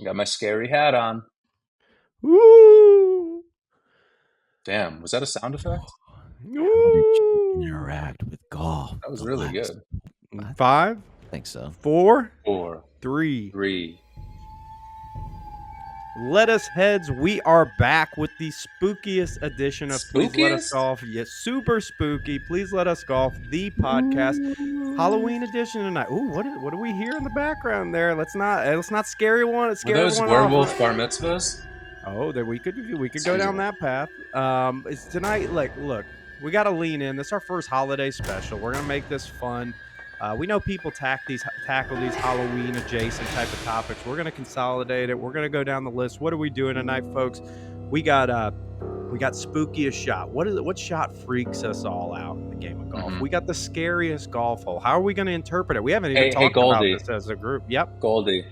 Got my scary hat on. Woo! Damn, was that a sound effect? How did you Woo! interact with golf That was the really last? good. I Five, think so. 4, Four, 3. three. Let us heads. We are back with the spookiest edition of Please Let Us Spookiest? Golf. Yes, super spooky. Please Let Us Golf, the podcast, Halloween edition tonight. Ooh, what do we hear in the background there? Let's not Were scare those everyone off. werewolf bar mitzvahs? Oh, there we could go down Sweet. that path. It's tonight. Like, look, we got to lean in. This is our first holiday special. We're gonna make this fun. We know people tackle these Halloween adjacent type of topics. We're gonna consolidate it. We're gonna go down the list. What are we doing tonight, folks? We got spookiest shot. What is it? What shot freaks us all out in the game of golf? Mhm. We got the scariest golf hole. How are we going to interpret it? We haven't even Hey, talked about Goldy. this as a group. Yep. Goldie.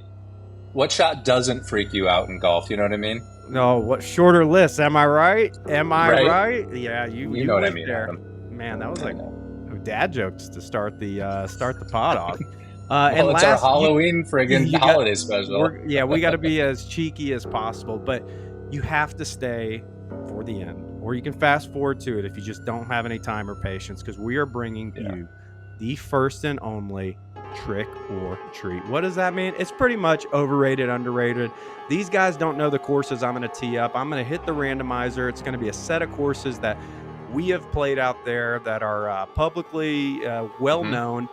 What shot doesn't freak you out in golf? You know what I mean? No, what shorter list? Am I right? Am I Right? right? Yeah, you You you know what I went mean, there. Adam. Man, that was I like know. dad jokes to start the pod off. Well, And it's our last, Halloween friggin' you got holiday special. we got to be as cheeky as possible, but you have to stay for the end, or you can fast forward to it if you just don't have any time or patience, because we are bringing Yeah. you the first and only trick or treat. What does that mean? It's pretty much overrated, underrated. These guys don't know the courses I'm going to tee up. I'm going to hit the randomizer. It's going to be a set of courses that we have played out there that are publicly well known.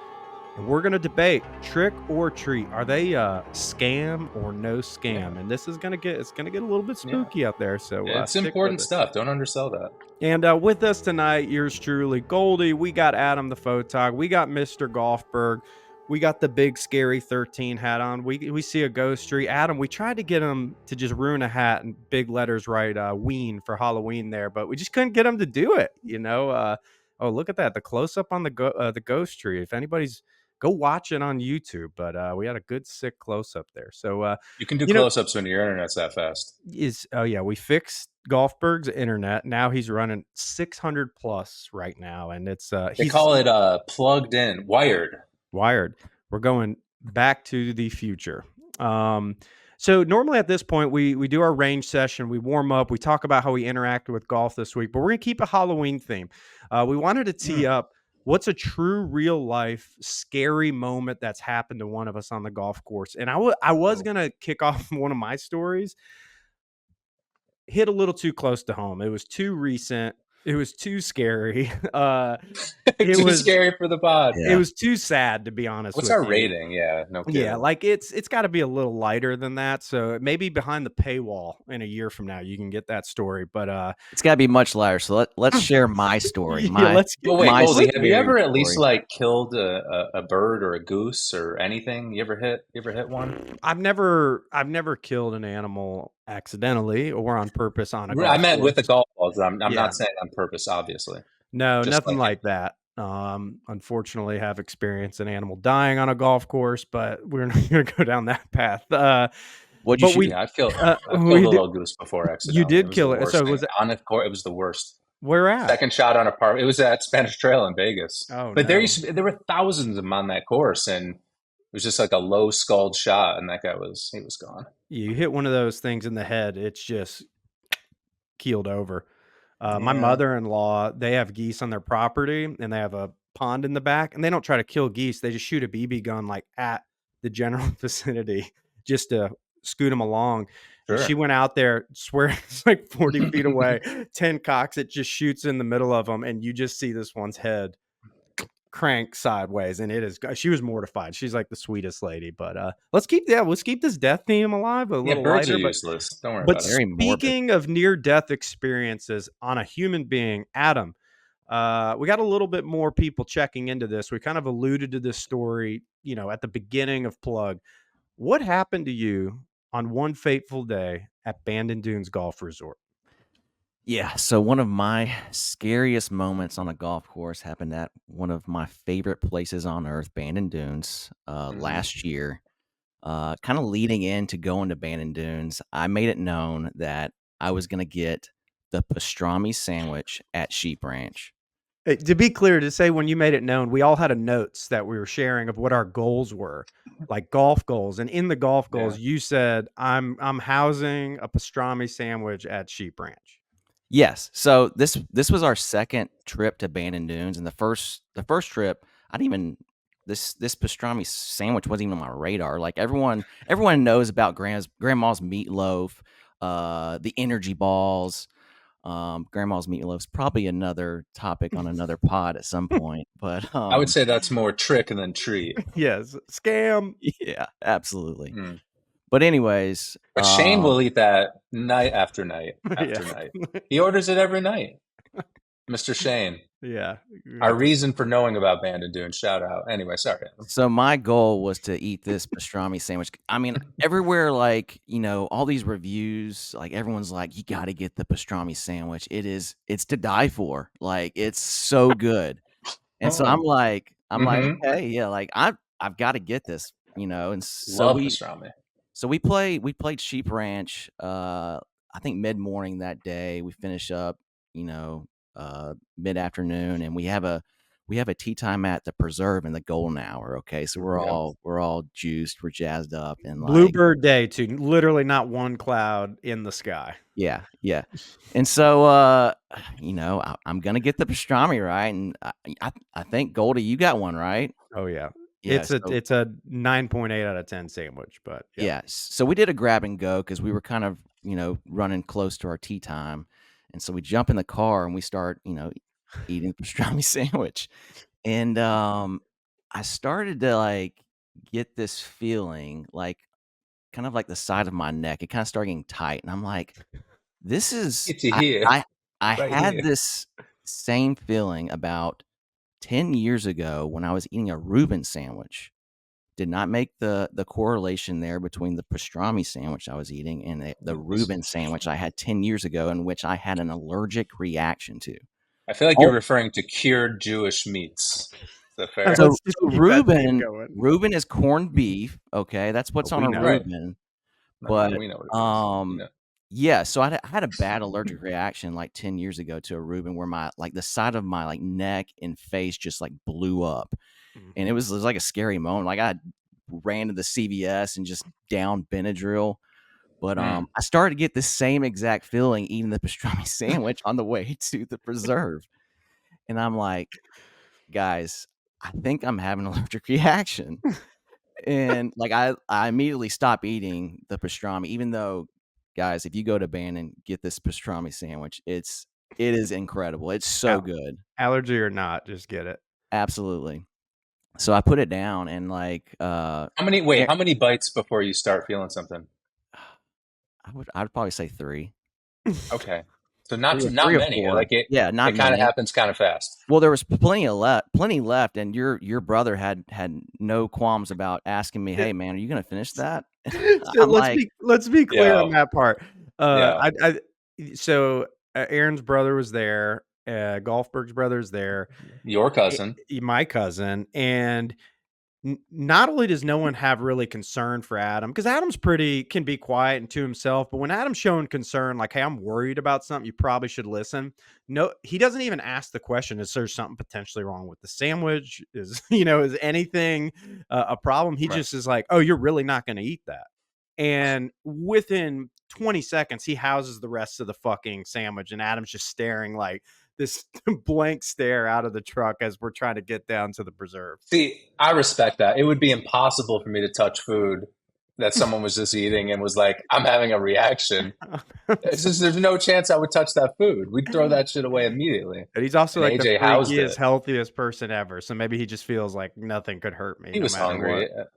And we're going to debate trick or treat. Are they scam or no scam? Yeah. And this is going to get a little bit spooky out there. So It's stick with important it. stuff. Don't undersell that. And with us tonight, yours truly, Goldy. We got Adam the Photog. We got Mr. Golfberg. We got the big scary 13 hat on. We see a ghost tree. Adam, we tried to get him to just ruin a hat and big letters write Ween for Halloween there, but we just couldn't get him to do it. Oh, look at that. The close up on the ghost tree. If anybody's go watch it on YouTube, but we had a good sick close up there. So You can do you know, close-ups when your internet's that fast. we fixed Golfberg's internet. Now he's running 600 plus right now, and it's They he's call it plugged in, wired. wired. We're going back to the future. So normally at this point we do our range session, we warm up, we talk about how we interacted with golf this week, but we're gonna keep a Halloween theme. We wanted to tee up what's a true real life scary moment that's happened to one of us on the golf course. And I was gonna kick off one of my stories. Hit a little too close to home. It was too recent. It was too scary. It Too was scary for the pod. it was too sad, to be honest What's with our you. rating? Yeah, no kidding. Yeah, like it's got to be a little lighter than that. So maybe behind the paywall in a year from now, you can get that story. But It's got to be much lighter. So let's share my story. yeah, let's Well, wait, my Goldie, have you scary ever at least story. like killed a bird or a goose or anything? You ever hit one? I've never killed an animal accidentally or on purpose on a golf I meant with the course. golf balls. I'm Yeah. not saying on purpose, obviously. No, Just nothing like that. Unfortunately, have experienced an animal dying on a golf course, but we're not going to go down that path. What'd you But shoot? we Yeah, I've killed a we did, little goose before you accidentally. It did was the kill it. worst So thing was it on the court. It was the worst. where at? Second shot on a par. It was at Spanish Trail in Vegas. Oh But no. there were thousands of them on that course, and it was just like a low skulled shot, and that guy he was gone. You hit one of those things in the head, it's just keeled over. My Yeah. mother-in-law, they have geese on their property and they have a pond in the back, and they don't try to kill geese. They just shoot a BB gun like at the general vicinity just to scoot them along. And she Sure. went out there, swear it's like 40 feet away, 10 cocks, it just shoots in the middle of them, and you just see this one's head crank sideways, and she was mortified. She's like the sweetest lady. But let's keep this death theme alive, a Yeah, little birds lighter. are But useless. Don't worry but about it. Very morbid. speaking of near-death experiences on a human being, Adam, we got a little bit more people checking into this. We kind of alluded to this story, at the beginning of Plug. What happened to you on one fateful day at Bandon Dunes Golf Resort? Yeah. So one of my scariest moments on a golf course happened at one of my favorite places on earth, Bandon Dunes, last year. Kind of leading into going to Bandon Dunes, I made it known that I was going to get the pastrami sandwich at Sheep Ranch. To be clear, to say when you made it known, we all had a notes that we were sharing of what our goals were, like golf goals. And in the golf Yeah. goals, you said, I'm housing a pastrami sandwich at Sheep Ranch. Yes. So this was our second trip to Bandon Dunes, and the first trip, I didn't even this pastrami sandwich wasn't even on my radar. Like everyone knows about grandma's meatloaf, the energy balls. Grandma's meatloaf's probably another topic on another pod at some point, but I would say that's more trick than treat. Yes, scam. yeah, absolutely. Mm. But anyways, But Shane will eat that night after night after Yeah. night. He orders it every night. Mr. Shane. Yeah. Our reason for knowing about Bandon Dunes. Shout out. Anyway, sorry. so my goal was to eat this pastrami sandwich. I mean, everywhere, like, all these reviews, like everyone's like, you got to get the pastrami sandwich. It's to die for. Like, it's so good. And so I'm like, Mm-hmm. okay, yeah, like I've got to get this, and Love pastrami. so we played Sheep Ranch, I think mid-morning that day. We finish up, mid-afternoon, and we have a tea time at the Preserve in the golden hour. Okay, so we're Yep. all juiced, we're jazzed up, and like, Bluebird day too. Literally not one cloud in the sky. yeah, yeah. And so, I'm gonna get the pastrami, right, and I think Goldie, you got one, right? Oh yeah. Yeah. It's a 9.8 out of 10 sandwich, but yeah. Yeah. So we did a grab and go because we were kind of, running close to our tea time. And so we jump in the car and we start, eating the pastrami sandwich. And I started to like get this feeling like kind of like the side of my neck. It kind of started getting tight. And I'm like, this is It's here. I Right had here. this same feeling about 10 years ago when I was eating a Reuben sandwich. Did not make the correlation there between the pastrami sandwich I was eating and the Reuben sandwich I had 10 years ago, in which I had an allergic reaction to. I feel like Oh, you're referring to cured Jewish meats. Is that fair? so Let's just so keep that theme Reuben going. Reuben is corned beef. Okay, that's what's on We a know. Right. Reuben. No, But we know what it is. You know. yeah, so I had a bad allergic reaction like 10 years ago to a Reuben where my like the side of my like neck and face just like blew up. And it was like a scary moment. Like I ran to the CVS and just down Benadryl. But I started to get the same exact feeling eating the pastrami sandwich on the way to the Preserve. And I'm like, guys, I think I'm having an allergic reaction. And like I immediately stopped eating the pastrami, even though, guys, if you go to Ban and get this pastrami sandwich, it is incredible. It's so good. Allergy or not, just get it. Absolutely. So I put it down and like How many bites before you start feeling something? I'd probably say 3. Okay. So not Three not or many. 4. Like it Yeah, not it kind of many. happens kind of fast. Well, there was plenty left, and your brother had no qualms about asking me, "Hey, man, are you gonna finish that?" So I'm like, let's be clear on Yeah. that part. Yeah. So Aaron's brother was there. Golfberg's brother's there. Your cousin. My cousin, and not only does no one have really concern for Adam, because Adam's can be quiet and to himself, but when Adam's showing concern, like, hey, I'm worried about something, you probably should listen. No, he doesn't even ask the question, is there something potentially wrong with the sandwich? Is, is anything a problem? He Right. just is like, oh, you're really not going to eat that. And within 20 seconds, he houses the rest of the fucking sandwich, and Adam's just staring like this blank stare out of the truck as we're trying to get down to the Preserve. See, I respect that. It would be impossible for me to touch food that someone was just eating and was like, I'm having a reaction. There's no chance I would touch that food. We'd throw that shit away immediately. And he's also And like the AJ housed freakiest, it. healthiest person ever. So maybe he just feels like nothing could hurt me. He no was matter hungry. what.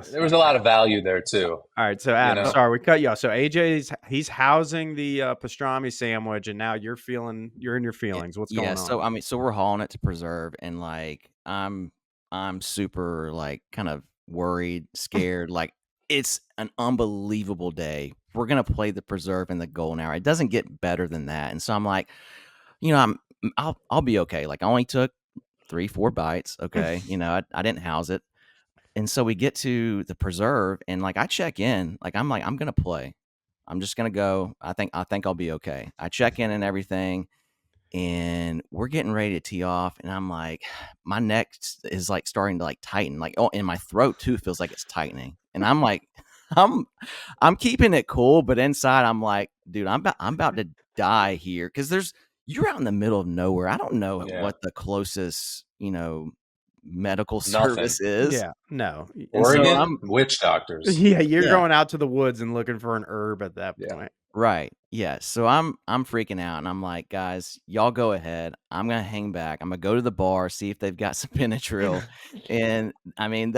There was a lot of value there too. All right, so Adam, know? sorry we cut you off. So he's housing the pastrami sandwich, and now you're in your feelings. What's going on? So I mean, so we're hauling it to Preserve, and like I'm super like kind of worried, scared. Like it's an unbelievable day. We're gonna play the Preserve in the golden hour. It doesn't get better than that. And so I'm like, I'll be okay. Like I only took 3-4 bites. Okay, I didn't house it. And so we get to the Preserve, and like I check in, like I'm gonna play. I'm just gonna go. I think I'll be okay. I check in and everything, and we're getting ready to tee off, and I'm like, my neck is like starting to like tighten, like, oh, and my throat too feels like it's tightening, and I'm like, I'm I'm keeping it cool, but inside I'm like, dude, I'm about to die here because you're out in the middle of nowhere. I don't know Yeah. what the closest, medical Nothing. service is, Yeah, no. and so Oregon, I'm witch doctors. Yeah, you're yeah. going out to the woods and looking for an herb at that Yeah. point. Right. Yeah. So I'm freaking out and I'm like, guys, y'all go ahead. I'm gonna hang back. I'm gonna go to the bar, see if they've got some Benadryl. And I mean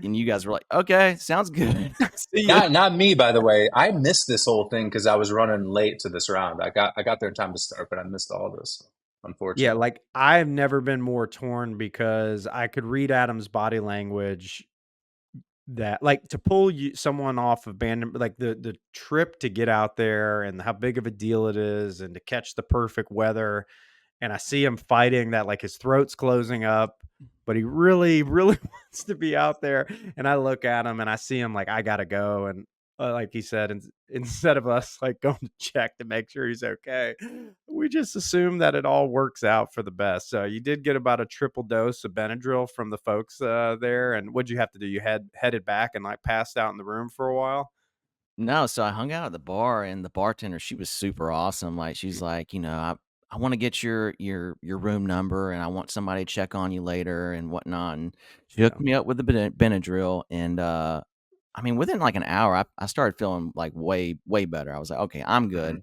and you guys were like, okay, sounds good. See ya. Not me, by the way. I missed this whole thing because I was running late to this round. I got there in time to start, but I missed all this, Yeah, unfortunately. like, I've never been more torn because I could read Adam's body language that like, to pull someone off of band like, the trip to get out there and how big of a deal it is and to catch the perfect weather, and I see him fighting that, like, his throat's closing up, but he really, really wants to be out there, and I look at him and I see him like, "I gotta go," and, like he said, instead of us, like, going to check to make sure he's okay, we just assume that it all works out for the best. So you did get about a triple dose of Benadryl from the folks, there, and what'd you have to do? You headed back and, like, passed out in the room for a while? No, so I hung out at the bar and the bartender, she was super awesome. Like she's like, I want to get your room number and I want somebody to check on you later and whatnot. And she Yeah. hooked me up with the Benadryl and I mean within like an hour I started feeling like way, way better. I was like, okay, I'm good. Mhm.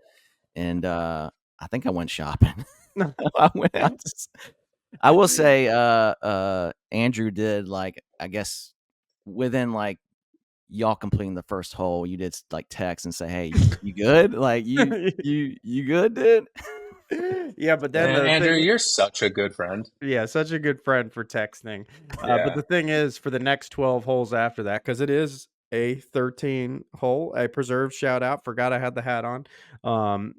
And I think I went shopping. I went out I will say Andrew did like I guess within like y'all completing the first hole, you did like text and say, "Hey, you good? Like you good, dude?" Yeah, but then Man, the Andrew, thing you're such a good friend. Yeah, such a good friend for texting. But Yeah. the thing is, for the next 12 holes after that, because it is a 13 hole, a preserve shout out. Forgot I had the hat on. Um,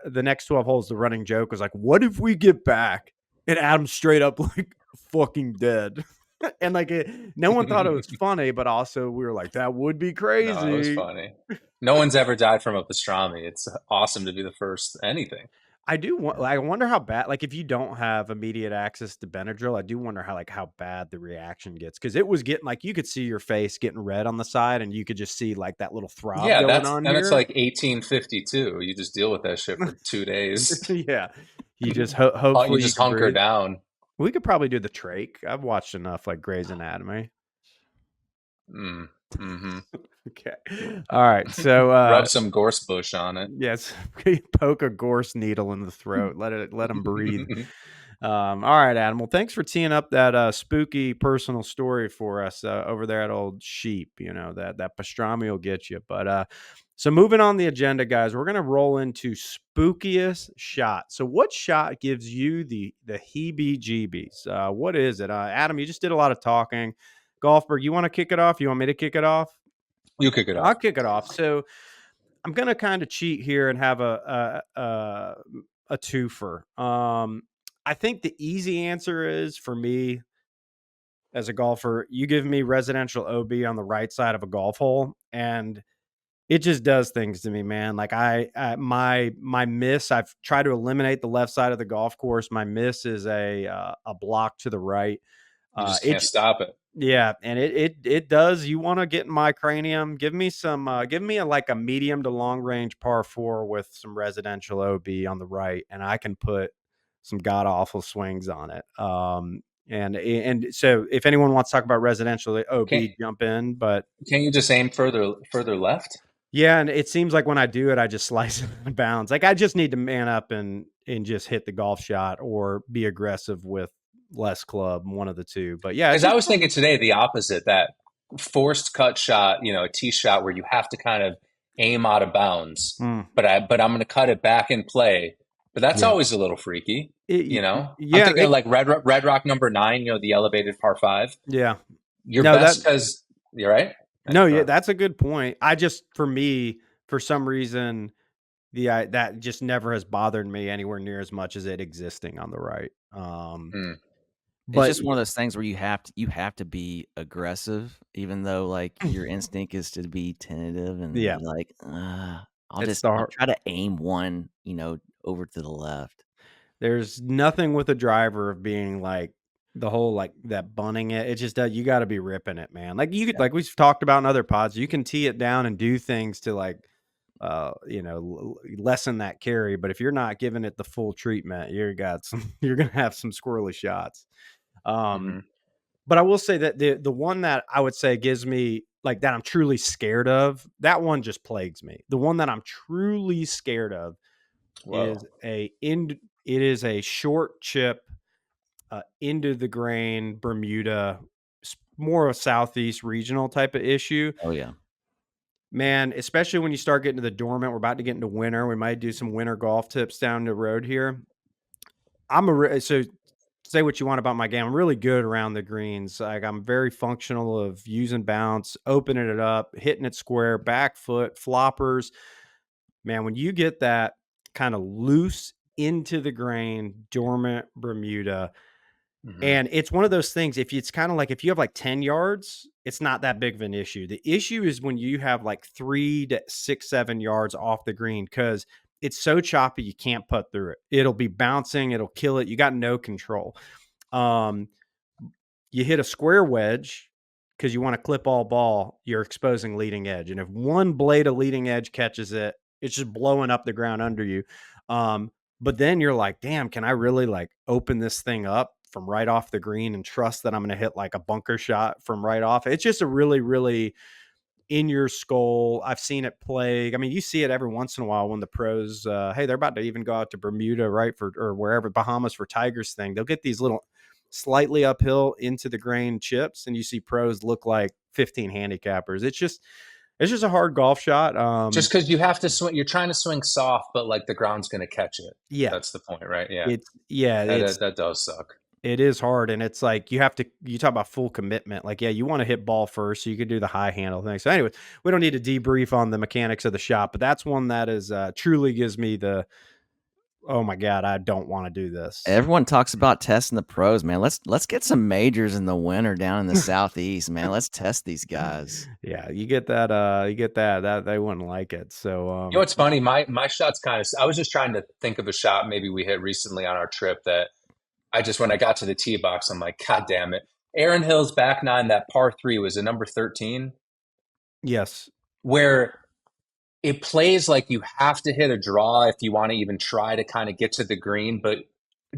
the next 12 holes, the running joke was like, "What if we get back and Adam's straight up like fucking dead?" And like, no one thought it was funny, but also we were like, "That would be No, it was crazy." funny. No one's ever died from a pastrami. It's awesome to be the first anything. I wonder how bad like, if you don't have immediate access to Benadryl, I do wonder how bad the reaction gets because it was getting like, you could see your face getting red on the side, and you could just see, like, that little throb Yeah, going on it's here. like 1852. You just deal with that shit for 2 days. Yeah. You just You hopefully you just can hunker breathe. down. We could probably do the trach. I've watched enough, like, Grey's Anatomy. Mm. Hmm. Okay. Alright, so, Rub some gorse bush on it. yes, poke a gorse needle in the throat, let him breathe. All right, Adam. Well, thanks for teeing up that spooky personal story for us over there at Old Sheep. You know that pastrami will get you. But so moving on the agenda, guys, we're gonna roll into spookiest shot. So, what shot gives you the heebie-jeebies? What is it, Adam? You just did a lot of talking. Golfberg, you want to kick it off? You want me to kick it off? You kick it I'll off. kick it off. So, I'm gonna kind of cheat here and have a twofer. I think the easy answer is for me as a golfer, you give me residential OB on the right side of a golf hole, and it just does things to me, man. Like my miss, I've tried to eliminate the left side of the golf course. My miss is a block to the right. You just It can't stop it. Yeah, and it does. You want to get in my cranium? Give me like a medium to long range par four with some residential OB on the right, and I can put some god awful swings on it. And so if anyone wants to talk about residential Can't OB, jump in. But can't you just aim further left? yeah, and it seems like when I do it, I just slice it in bounds. Like I just need to man up and just hit the golf shot or be aggressive with less club, one of the two. But yeah, it's Because I just was thinking today the opposite, that forced cut shot, a tee shot where you have to kind of aim out of bounds, mm, but I'm going to cut it back in play. But that's yeah. always a little freaky, I'm Yeah, thinking of like Red Rock number 9, the elevated par 5. yeah. You're No, best because you're right. no, Go yeah, ahead. that's a good point. I just, for me, for some reason, that just never has bothered me anywhere near as much as it existing on the right. Mm. It's But just one of those things where you have to be aggressive, even though like your instinct is to be tentative and yeah, be like, it's I'll the try to aim one, over to the left. There's nothing with a driver of being like the whole like that bunning it. It just does. You got to be ripping it, man. Like you could, Yeah. like we've talked about in other pods, you can tee it down and do things to like, lessen that carry. But if you're not giving it the full treatment, you're gonna have some squirrely shots. Hmm. But I will say that the one that I would say gives me like that I'm truly scared of, that one just plagues me. The one that I'm truly scared of is Whoa. it is a short chip into the grain Bermuda, more of a southeast regional type of issue. Oh yeah. Man, especially when you start getting to the dormant, we're about to get into winter. We might do some winter golf tips down the road here. So say what you want about my game. I'm really good around the greens. Like I'm very functional of using bounce, opening it up, hitting it square, back foot, floppers. Man, when you get that kind of loose into the grain, dormant Bermuda, Hmm. and it's one of those things, it's kind of like if you have like 10 yards, it's not that big of an issue. The issue is when you have like 3 to 6, 7 yards off the green because it's so choppy you can't putt through it. It'll be bouncing, it'll kill it. You got no control. Um, you hit a square wedge because you want to clip all ball, you're exposing leading edge. And if one blade of leading edge catches it, it's just blowing up the ground under you. But then you're like, damn, can I really like open this thing up from right off the green and trust that I'm going to hit like a bunker shot from right off? It's just a really, really in your skull. I've seen it plague. I mean, you see it every once in a while when the pros, hey, they're about to even go out to Bermuda, right? Or wherever, Bahamas for Tigers thing. They'll get these little slightly uphill into the grain chips, and you see pros look like 15 handicappers. It's just a hard golf shot. Just because you have to swing, you're trying to swing soft, but like the ground's going to catch it. Yeah, That's the point, right? Yeah. it's yeah, That does suck. it is hard, and it's like you talk about full commitment. Like, yeah, you want to hit ball first, so you could do the high handle thing. So, anyway, we don't need to debrief on the mechanics of the shot, but that's one that is truly gives me the oh my god, I don't want to do this. Everyone talks about testing the pros, man. Let's get some majors in the winter down in the southeast, man. Let's test these guys. Yeah, you get that they wouldn't like it. So, You know what's funny? My shot's kind of. I was just trying to think of a shot maybe we hit recently on our trip that when I got to the tee box, I'm like, God damn it! Aaron Hill's back nine, that par three was a number 13, yes, where it plays like you have to hit a draw if you want to even try to kind of get to the green, but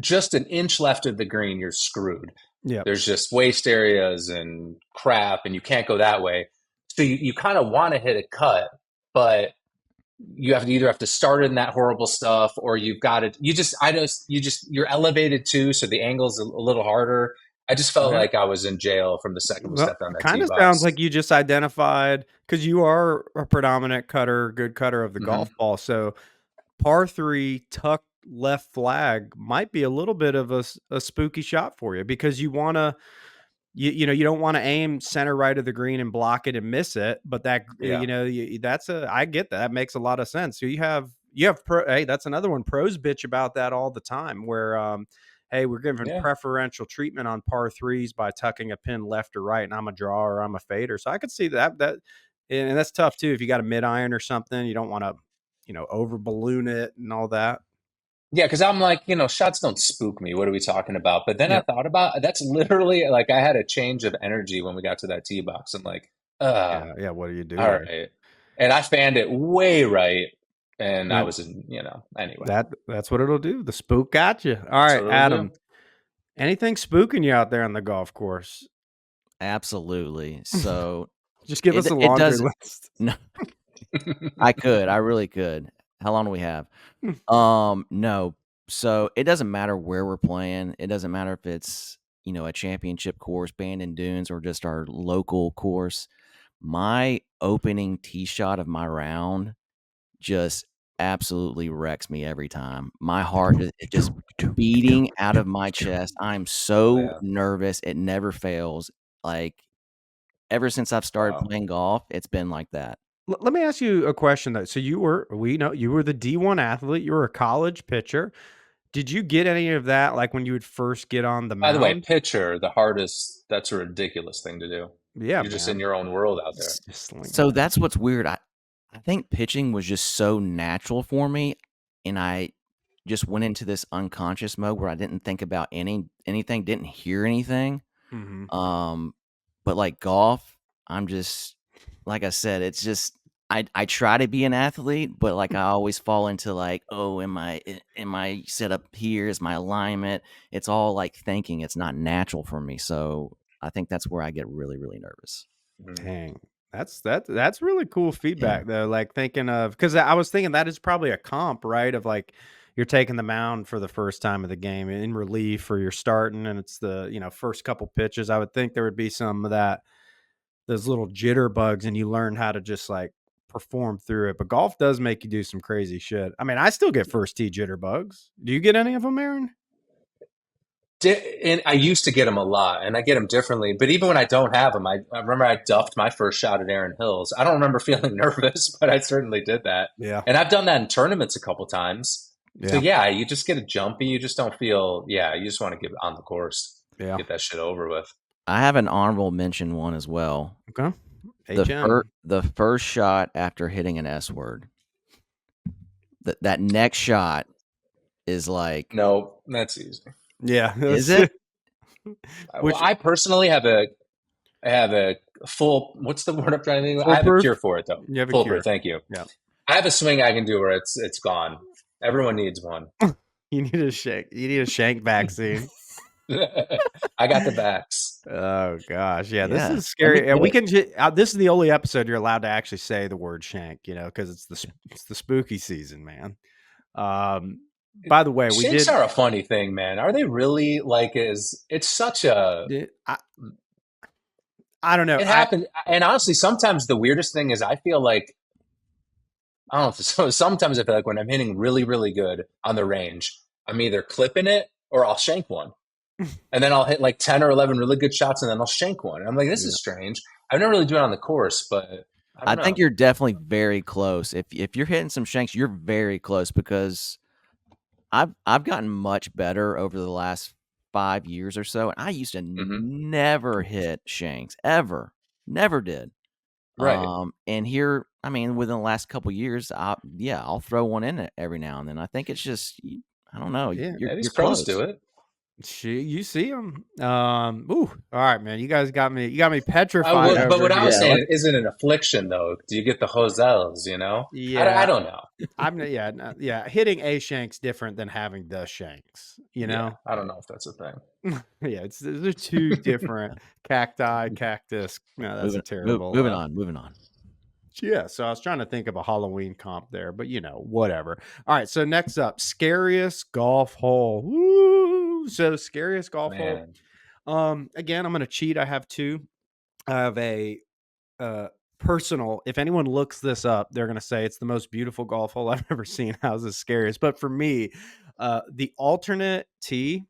just an inch left of the green, you're screwed. yeah, There's just waste areas and crap, and you can't go that way. So you kind of want to hit a cut, but you have to either have to start in that horrible stuff or you've got to you're elevated too, so the angle's a little harder. I just felt yeah. like I was in jail from the second we Well, stepped on it that tee kind of sounds box. like you just identified because you are a predominant good cutter of the golf Hmm. ball. So par three tucked left flag might be a little bit of a spooky shot for you because you don't want to aim center right of the green and block it and miss it. But that Yeah. I get that. That makes a lot of sense. So hey, that's another one. Pros bitch about that all the time where hey, we're giving Yeah. preferential treatment on par threes by tucking a pin left or right, and I'm a drawer or I'm a fader. So I could see that and that's tough too. If you got a mid iron or something, you don't want to, over balloon it and all that. Yeah, because I'm like, shots don't spook me. What are we talking about? But then I Yep. thought about that's literally like I had a change of energy when we got to that tee box. I'm like, Yeah. Yeah. What do you do all there? right. And I fanned it way right. And I Yep. was anyway. That's what it'll do. The spook got you. All That's right, what it'll do. Adam. Anything spooking you out there on the golf course? Absolutely. So Just give us a it laundry does list. no, I really could. How long do we have? No. So it doesn't matter where we're playing. It doesn't matter if it's, a championship course, Bandon Dunes, or just our local course. My opening tee shot of my round just absolutely wrecks me every time. My heart is just beating out of my chest. I'm Oh, so yeah. nervous. It never fails. Like ever since I've started Wow. playing golf, it's been like that. Let me ask you a question though. So we know you were the D1 athlete. You were a college pitcher. Did you get any of that like when you would first get on the By the way, mound? pitcher, the hardest, that's a ridiculous thing to do. Yeah, You're just in man. your own world out there. Just sling So it. that's what's weird. I think pitching was just so natural for me, and just went into this unconscious mode where I didn't think about anything, didn't hear anything. Hmm. But like golf, I'm just like I said, it's just I try to be an athlete, but like I always fall into like, oh, am I set up here? Is my alignment? It's all like thinking. It's not natural for me. So I think that's where I get really, really nervous. Mhm. Dang. That's really cool Yeah. feedback though. Like thinking of, because I was thinking that is probably a comp, right? Of like you're taking the mound for the first time of the game in relief, or you're starting and it's the, first couple pitches. I would think there would be some of that, those little jitterbugs, and you learn how to just like perform through it. But golf does make you do some crazy shit. I mean, I still get first tee jitterbugs. Do you get any of them, Aaron? And I used to get them a lot, and I get them differently. But even when I don't have them, I remember I duffed my first shot at Aaron Hills. I don't remember feeling nervous, but I certainly did that. Yeah. And I've done that in tournaments a couple times. So Yeah. yeah, you just get a jumpy. You just don't feel. Yeah, you just want to get on the course, Yeah. get that shit over with. I have an honorable mention one as well. Okay. The first shot after hitting an S word. That next shot is like, No, that's easy. Yeah. is it? Well, I personally have a full. What's the word I'm trying to think of? I have a Foolproof? cure for it though. You have a Foolproof. cure. Thank you. Yeah. I have a swing I can do where it's gone. Everyone needs one. You need a shank. You need a shank vaccine. I got the backs. Oh gosh, yeah, this Yeah, is scary. let me And get it. this is the only episode you're allowed to actually say the word shank, because it's the spooky season, man. By the way, we Shanks did. are a funny thing, man. Are they really like? It's such a. I don't know. It happens, and honestly, sometimes the weirdest thing is I feel like I don't know. So sometimes I feel like when I'm hitting really, really good on the range, I'm either clipping it or I'll shank one. And then I'll hit like 10 or 11 really good shots and then I'll shank one. And I'm like, this is strange. I've never really do it on the course, but I think you're definitely very close. If you're hitting some shanks, you're very close, because I've gotten much better over the last 5 years or so. And I used to never hit shanks ever. Never did. Right. And here, I mean, within the last couple years, I'll throw one in it every now and then. I think it's just, I don't know. Yeah, you're these close. pros do it. You see them. All right, man. You guys got me. You got me petrified. But what I was saying like, isn't an affliction, though. Do you get the hosels? Yeah, I don't know. Yeah. Hitting a shank's different than having the shanks. Yeah, I don't know if that's a thing. Yeah, they're two different cacti, cactus. No, that's a terrible. Moving on. Yeah, so I was trying to think of a Halloween comp there, but whatever. All right, so next up, scariest golf hole. Woo! So scariest golf hole. Again, I'm gonna cheat. I have two. I have a personal. If anyone looks this up, they're gonna say it's the most beautiful golf hole I've ever seen. How's the scariest? But for me, the alternate tee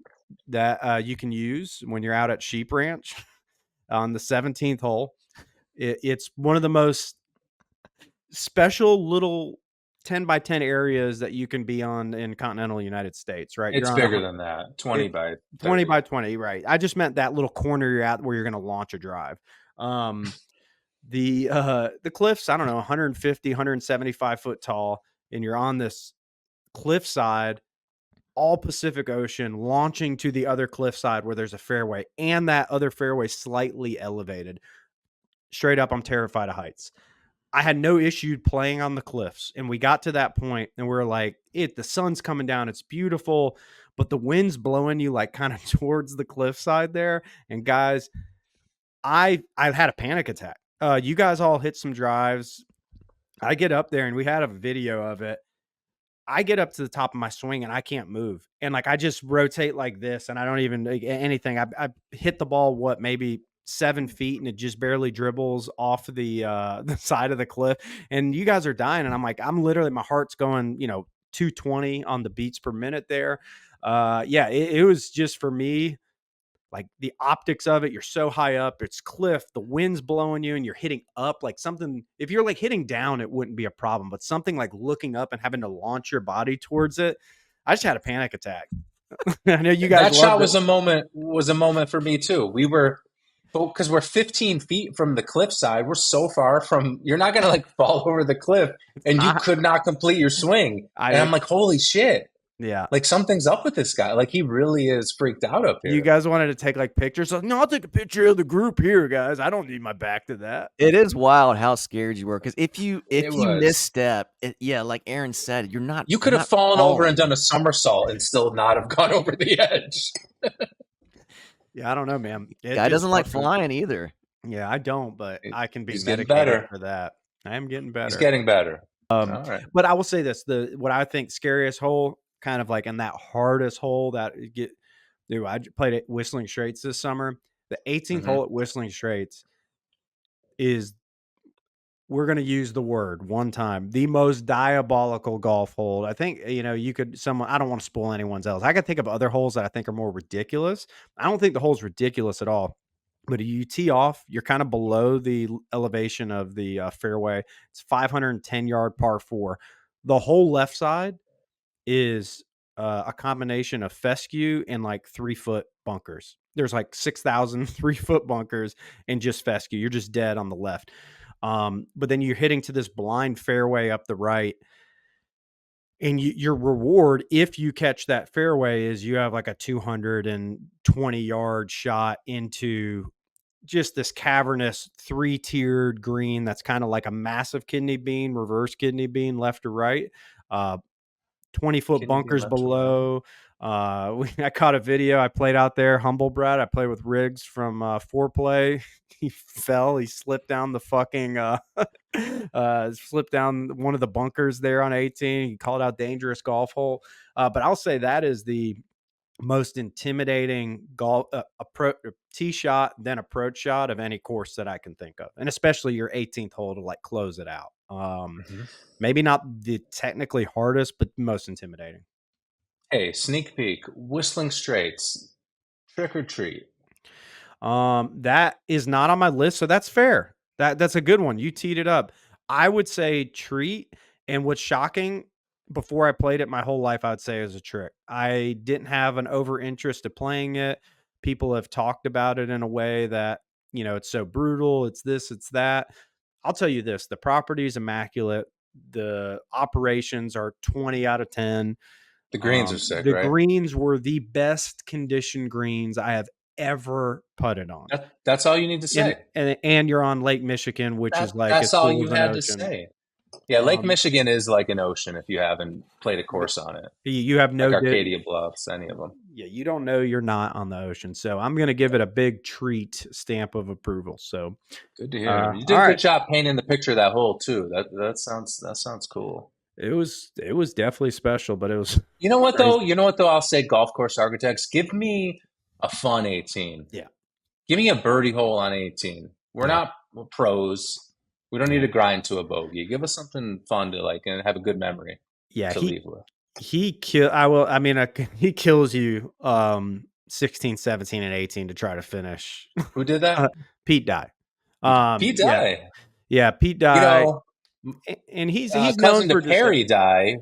that you can use when you're out at Sheep Ranch on the 17th hole. It's one of the most special little 10 by 10 areas that you can be on in continental United States, right? It's bigger than that. 20 by 30. 20 by 20, right? I just meant that little corner you're at where you're going to launch a drive. The cliffs, I don't know, 150, 175 foot tall, and you're on this cliffside, all Pacific Ocean, launching to the other cliffside where there's a fairway, and that other fairway slightly elevated. Straight up, I'm terrified of heights. I had no issue playing on the cliffs, and we got to that point and we're like, the sun's coming down. It's beautiful, but the wind's blowing you like kind of towards the cliffside there. And guys, I've had a panic attack. You guys all hit some drives. I get up there and we had a video of it. I get up to the top of my swing and I can't move. And like, I just rotate like this and I don't even anything. I hit the ball, maybe 7 feet, and it just barely dribbles off the side of the cliff, and you guys are dying. And I'm like, I'm literally, my heart's going, 220 on the beats per minute there. It was just, for me, like the optics of it. You're so high up, it's cliff, the wind's blowing you and you're hitting up. Like something, if you're like hitting down, it wouldn't be a problem, but something like looking up and having to launch your body towards it, I just had a panic attack. I know you guys, that shot was a moment for me too. Because we're 15 feet from the cliffside, we're so far from. You're not gonna like fall over the cliff, and you could not complete your swing. And I'm like, holy shit! Yeah. Like something's up with this guy. Like he really is freaked out up You here. guys wanted to take like pictures. No, I'll take a picture of the group here, guys. I don't need my back to that. It is wild how scared you were, because if you It was. misstep, like Aaron said, You could have fallen over and done a somersault and still not have gone over the edge. Yeah, I don't know, man. Guy doesn't like flying either. Yeah, I don't, but I can be He's getting medicated better. for that. I am getting better. He's getting better. All right. But I will say this: what I think scariest hole, kind of like in that hardest hole that dude, I played at Whistling Straits this summer. The 18th hole at Whistling Straits is, we're going to use the word one time, the most diabolical golf hole. I think, I don't want to spoil anyone's else. I can think of other holes that I think are more ridiculous. I don't think the hole's ridiculous at all. But you tee off, you're kind of below the elevation of the fairway. It's 510-yard par 4. The whole left side is a combination of fescue and like 3-foot bunkers. There's like 6,000 3-foot bunkers and just fescue. You're just dead on the left. But then you're hitting to this blind fairway up the right. And your reward, if you catch that fairway, is you have like a 220-yard shot into just this cavernous 3-tiered green that's kind of like a massive kidney bean, reverse kidney bean, left to right. 20-foot bunkers below. I caught a video. I played out there, humble brag. I played with Riggs from Foreplay. He fell. He slipped down the fucking slipped down one of the bunkers there on 18. He called out dangerous golf hole. But I'll say that is the most intimidating golf tee shot, then approach shot of any course that I can think of, and especially your 18th hole to like close it out. Maybe not the technically hardest, but most intimidating. Hey, sneak peek, Whistling Straits, trick or treat. That is not on my list, so that's fair. That's a good one. You teed it up. I would say treat, and what's shocking, before I played it my whole life, I would say it was a trick. I didn't have an over interest of playing it. People have talked about it in a way that, it's so brutal. It's this, it's that. I'll tell you this, the property is immaculate. The operations are 20 out of 10. The greens are sick, the right? greens were the best conditioned greens I have ever putted on. That's all you need to say. And you're on Lake Michigan, which is like, that's all you had to say. Yeah, Lake Michigan is like an ocean if you haven't played a course on it. You have no like Arcadia Bluffs, any of them. Yeah, you don't know you're not on the ocean. So I'm going to give it a big treat stamp of approval. So good to hear. You did a good job painting the picture of that hole too. That sounds cool. It was definitely special, but it was. You know what though? I'll say golf course architects, give me a fun 18. Yeah. Give me a birdie hole on 18. We're not pros. We don't need to grind to a bogey. Give us something fun to like and have a good memory. Yeah, to leave with. He kills you 16, 17, and 18 to try to finish. Who did that? Pete Dye. Pete Dye. Yeah, Pete Dye. And he's cousin known to Perry Dye.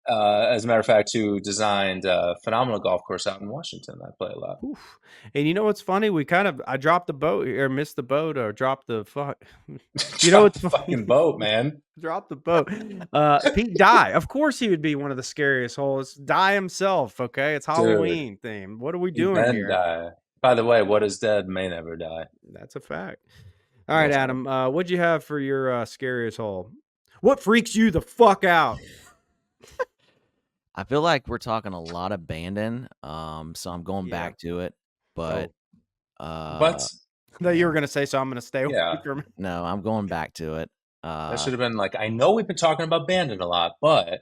As a matter of fact, who designed a phenomenal golf course out in Washington. I play a lot. Oof. And you know what's funny? I dropped the boat or missed the boat or dropped the fuck. You know what's fucking boat, man. Drop the boat. Pete Dye. Of course he would be one of the scariest holes. Dye himself, okay? It's Halloween theme. What are we doing here? Die. By the way, what is dead may never die. That's a fact. All right, Adam. What'd you have for your scariest hole? What freaks you the fuck out? I feel like we're talking a lot of Bandon, so I'm going back to it. But that you were gonna say, so I'm gonna stay away from it. No, I'm going back to it. That should have been like, I know we've been talking about Bandon a lot, but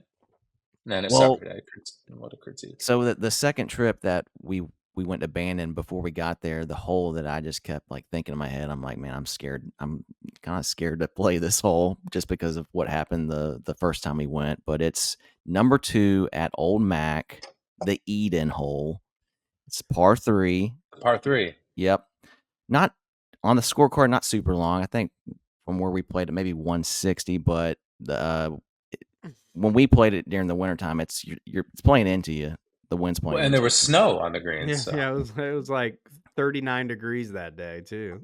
then it suffered. What a critique. So the second trip that we went to Bandon, before we got there, the hole that I just kept like thinking in my head, I'm like, man, I'm scared. I'm kind of scared to play this hole just because of what happened the first time we went. But it's number 2 at Old Mac, the Eden hole. It's par 3. Par 3. Yep. Not on the scorecard, not super long. I think from where we played it, maybe 160. But when we played it during the wintertime, it's playing into you. The wind's playing. And there was snow on the greens. Yeah, it was like 39 degrees that day too.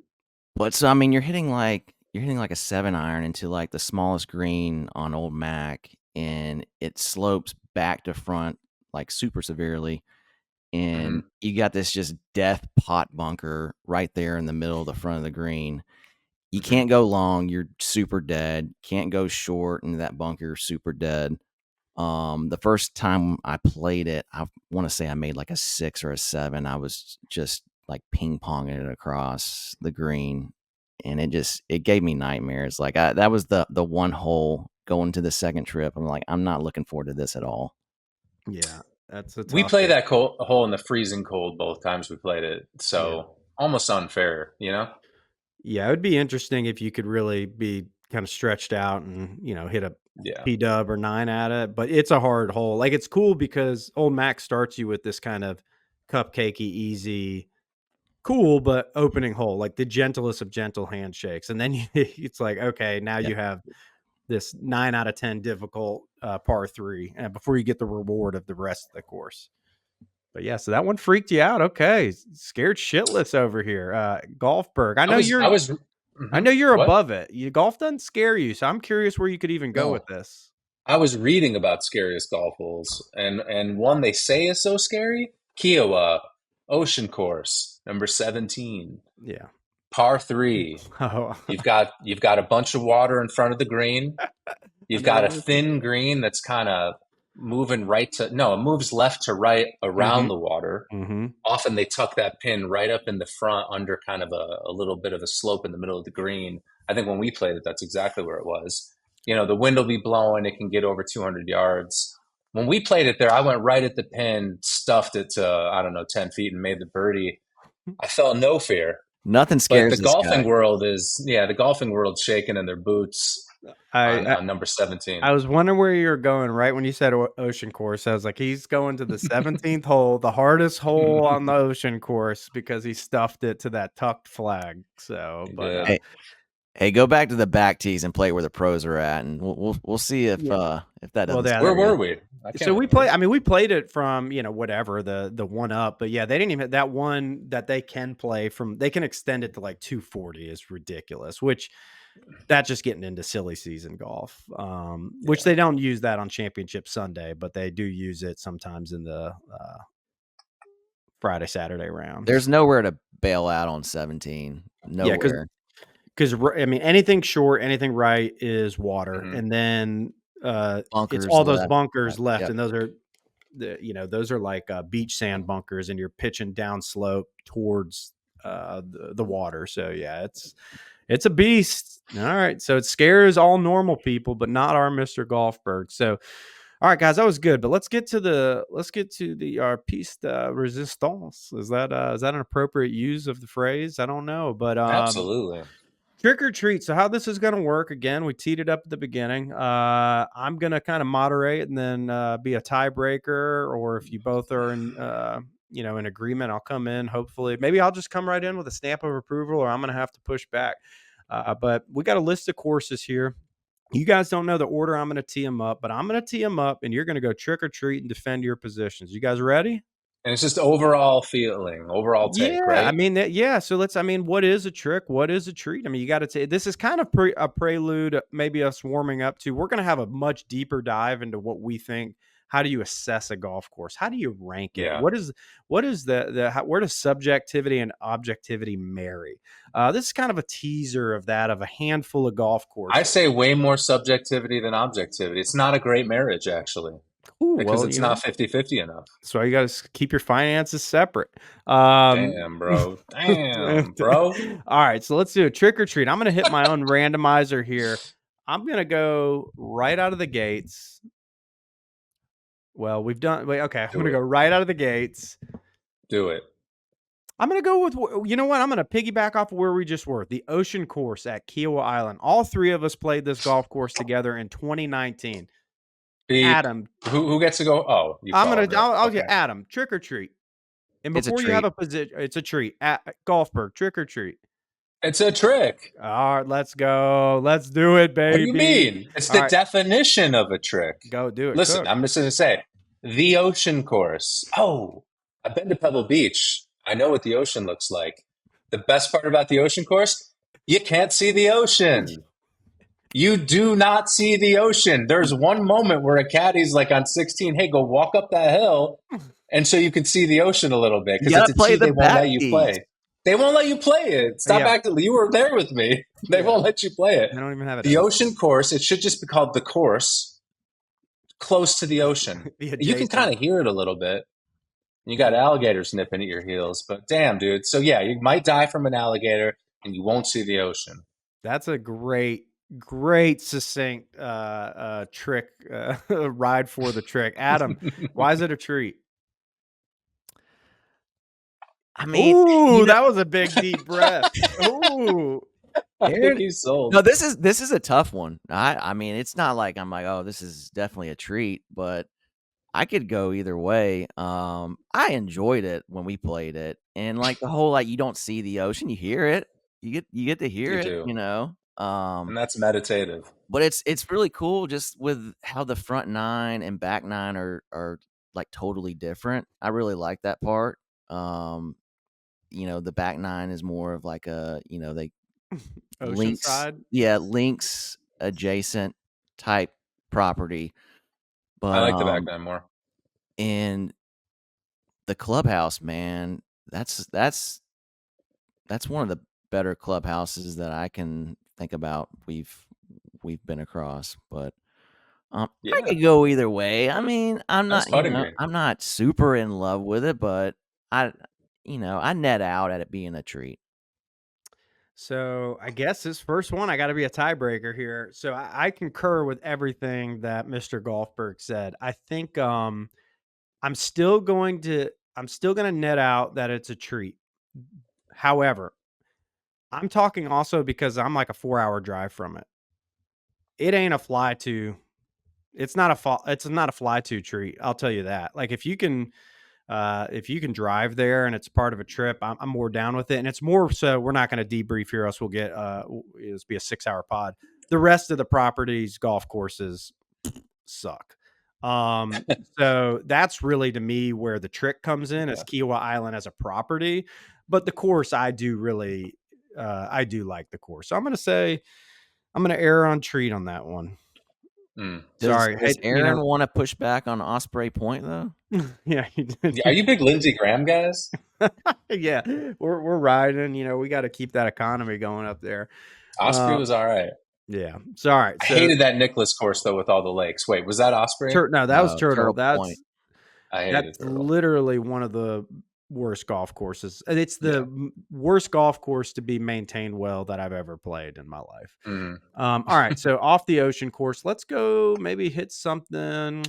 But so I mean, you're hitting like a 7-iron into like the smallest green on Old Mac, and it slopes back to front like super severely. Hmm. And you got this just death pot bunker right there in the middle of the front of the green. You Hmm. can't go long, you're super dead. Can't go short into that bunker, super dead. The first time I played it, I want to say I made like a 6 or a 7. I was just like ping ponging it across the green, and it gave me nightmares. Like that was the one hole going to the second trip. I'm like, I'm not looking forward to this at all. Yeah, that's a We tough play hit. that hole in the freezing cold both times we played it, Yeah. so almost unfair, you know? Yeah, it would be interesting if you could really be kind of stretched out and, hit a Yeah. P-dub or 9 at it, but it's a hard hole. Like, it's cool because old Mac starts you with this kind of cupcakey, easy, cool, but opening hole, like the gentlest of gentle handshakes. And then it's like, okay, now Yeah. you have this 9 out of 10 difficult par 3 before you get the reward of the rest of the course. But yeah, so that one freaked you out. Okay, scared shitless over here. Golfberg. I was I mhm. know you're What? above it. Golf doesn't scare you, so I'm curious where you could even go with No. this. I was reading about scariest golf holes, and one they say is so scary, Kiowa Ocean Course, number 17, Yeah. par 3. Oh, You've got a bunch of water in front of the green. I You've know got a where this is thin going. green that's kind of moving right to, no, it moves left to right around Mhm. the water. Mhm. Often they tuck that pin right up in the front under kind of a little bit of a slope in the middle of the green. I think when we played it, that's exactly where it was. The wind will be blowing. It can get over 200 yards. When we played it there, I went right at the pin, stuffed it to, I don't know, 10 feet and made the birdie. I felt no fear. Nothing But the scares this golfing guy. world is, yeah, the golfing world's shaking in their boots I, on, I on number 17. I was wondering where you were going right when you said ocean course. I was like, he's going to the 17th hole, the hardest hole on the ocean course, because he stuffed it to that tucked flag. So, He but did. Hey, go back to the back tees and play where the pros are at, and we'll see if yeah. that Well, doesn't yeah, Where scare you. were we? I so can't we play. remember. I mean, we played it from whatever the one up, but yeah, they didn't even that one that they can play from. They can extend it to like 240 is ridiculous. Which that's just getting into silly season golf. Which Yeah. they don't use that on Championship Sunday, but they do use it sometimes in the Friday Saturday There's rounds. nowhere to bail out on 17. Yeah, Nowhere. because I mean anything short, anything right is water, Hmm. and then it's Bunkers all those left. bunkers Right. left, Yep. and those are like beach sand bunkers, and you're pitching down slope towards the water. So yeah, it's a beast. All right, so it scares all normal people, but not our Mr. Golfberg. So all right, guys, that was good. But let's get to the piece de resistance. Is that an appropriate use of the phrase? I don't know, but Absolutely. trick or treat. So how this is going to work? Again, we teed it up at the beginning. I'm going to kind of moderate and then be a tiebreaker, or if you both are in agreement, I'll come in. Hopefully, maybe I'll just come right in with a stamp of approval, or I'm going to have to push back. But we got a list of courses here. You guys don't know the order I'm going to tee them up, but I'm going to tee them up, and you're going to go trick or treat and defend your positions. You guys ready? And it's just overall feeling, overall take, Yeah, I right? mean that. Yeah, so I mean, what is a trick? What is a treat? I mean, you got to say this is kind of a prelude, maybe us warming up to. We're going to have a much deeper dive into what we think. How do you assess a golf course? How do you rank it? Yeah. What is where does subjectivity and objectivity marry? This is kind of a teaser of that of a handful of golf I courses. say way more subjectivity than objectivity. It's not a great marriage, actually, Ooh, because well, it's not 50-50 enough. so you got to keep your finances separate. Um, Damn, bro. all Damn, bro. right, so let's do a trick or treat. I'm going to hit my own randomizer here. I'm going to go right out of the gates. Well, we've done. Wait, okay. I'm going Do to go it. right out of the gates. Do it. I'm going to go with, you know what? I'm going to piggyback off of where we just were, the Ocean Course at Kiowa Island. All three of us played this golf course together in 2019. Beep. Adam, Who gets to go? Oh, you called it. I'll Okay. get Adam, trick or treat. And It's a before you have treat. a position, it's a treat. At Golfberg, trick or treat. It's a trick. All right, let's go. Let's do it, What do you baby. mean? It's All the right, definition of a trick. go do it. Listen, Cook. I'm just going to say the ocean course. Oh, I've been to Pebble Beach. I know what the ocean looks like. The best part about the ocean course, you can't see the ocean. You do not see the ocean. There's one moment where a caddy's like on 16, hey, go walk up that hill. And so you can see the ocean a little bit You because it's gotta a play tee the they won't back let you tees. play. They won't let you play it. Stop Yeah, acting. You were there with me. They yeah. won't let you play it. They don't even have it The open. ocean course, it should just be called the course, close to the ocean. The You can adjacent. kind of hear it a little bit. You got Yeah. alligators nipping at your heels, but damn, dude. So yeah, you might die from an alligator and you won't see the ocean. That's a great succinct trick ride for the trick. Adam, why is it a treat? I mean, Ooh, that was a big deep breath. Ooh. I think Aaron, he's sold. no, this is a tough one. I mean, it's not like I'm like, oh, this is definitely a treat, but I could go either way. I enjoyed it when we played it, and like the whole like you don't see the ocean, you hear it, you get to hear You it, do. you know. And that's meditative. But it's really cool just with how the front nine and back nine are like totally different. I really like that part. You know, the back nine is more of like a, you know, they links, Oceanside. yeah, links adjacent type property. I But like the back nine more. in the clubhouse, man, that's one of the better clubhouses that I can think about we've been across. But I Yeah, could go either way. I mean, I'm nice not, you putting know, green. I'm not super in love with it, but I, you know, I net out at it being a treat. So I guess this first one, I got to be a tiebreaker here. So I concur with everything that Mr. Golfberg said. I think I'm still going to net out that it's a treat. However, I'm talking also because I'm like a 4-hour drive from it. It ain't a fly to. It's not a fly to treat. I'll tell you that. Like if you can drive there and it's part of a trip, I'm more down with it. And it's more so we're not going to debrief here, else we'll get it'll be a 6-hour pod. The rest of the properties, golf courses suck. So that's really to me where the trick comes in is Yeah. Kiowa Island as a property. But the course I do really I do like the course. So I'm gonna err on treat on that one. Mm. Sorry. Does Hey, Aaron want to push back on Osprey Point though? yeah, you did. Are you big Lindsey Graham guys? Yeah, we're riding. You know, we got to keep that economy going up there. Osprey was all right. Yeah. So, all right. I So, hated that Nicholas course though with all the lakes. Wait, was that Osprey? no, that was No, Turtle. Turtle Point. I hated That's Turtle. literally one of the worst golf courses. And it's Yeah. the worst golf course to be maintained well that I've ever played in my life. Mm. All right. So off the ocean course, let's go. Maybe hit something.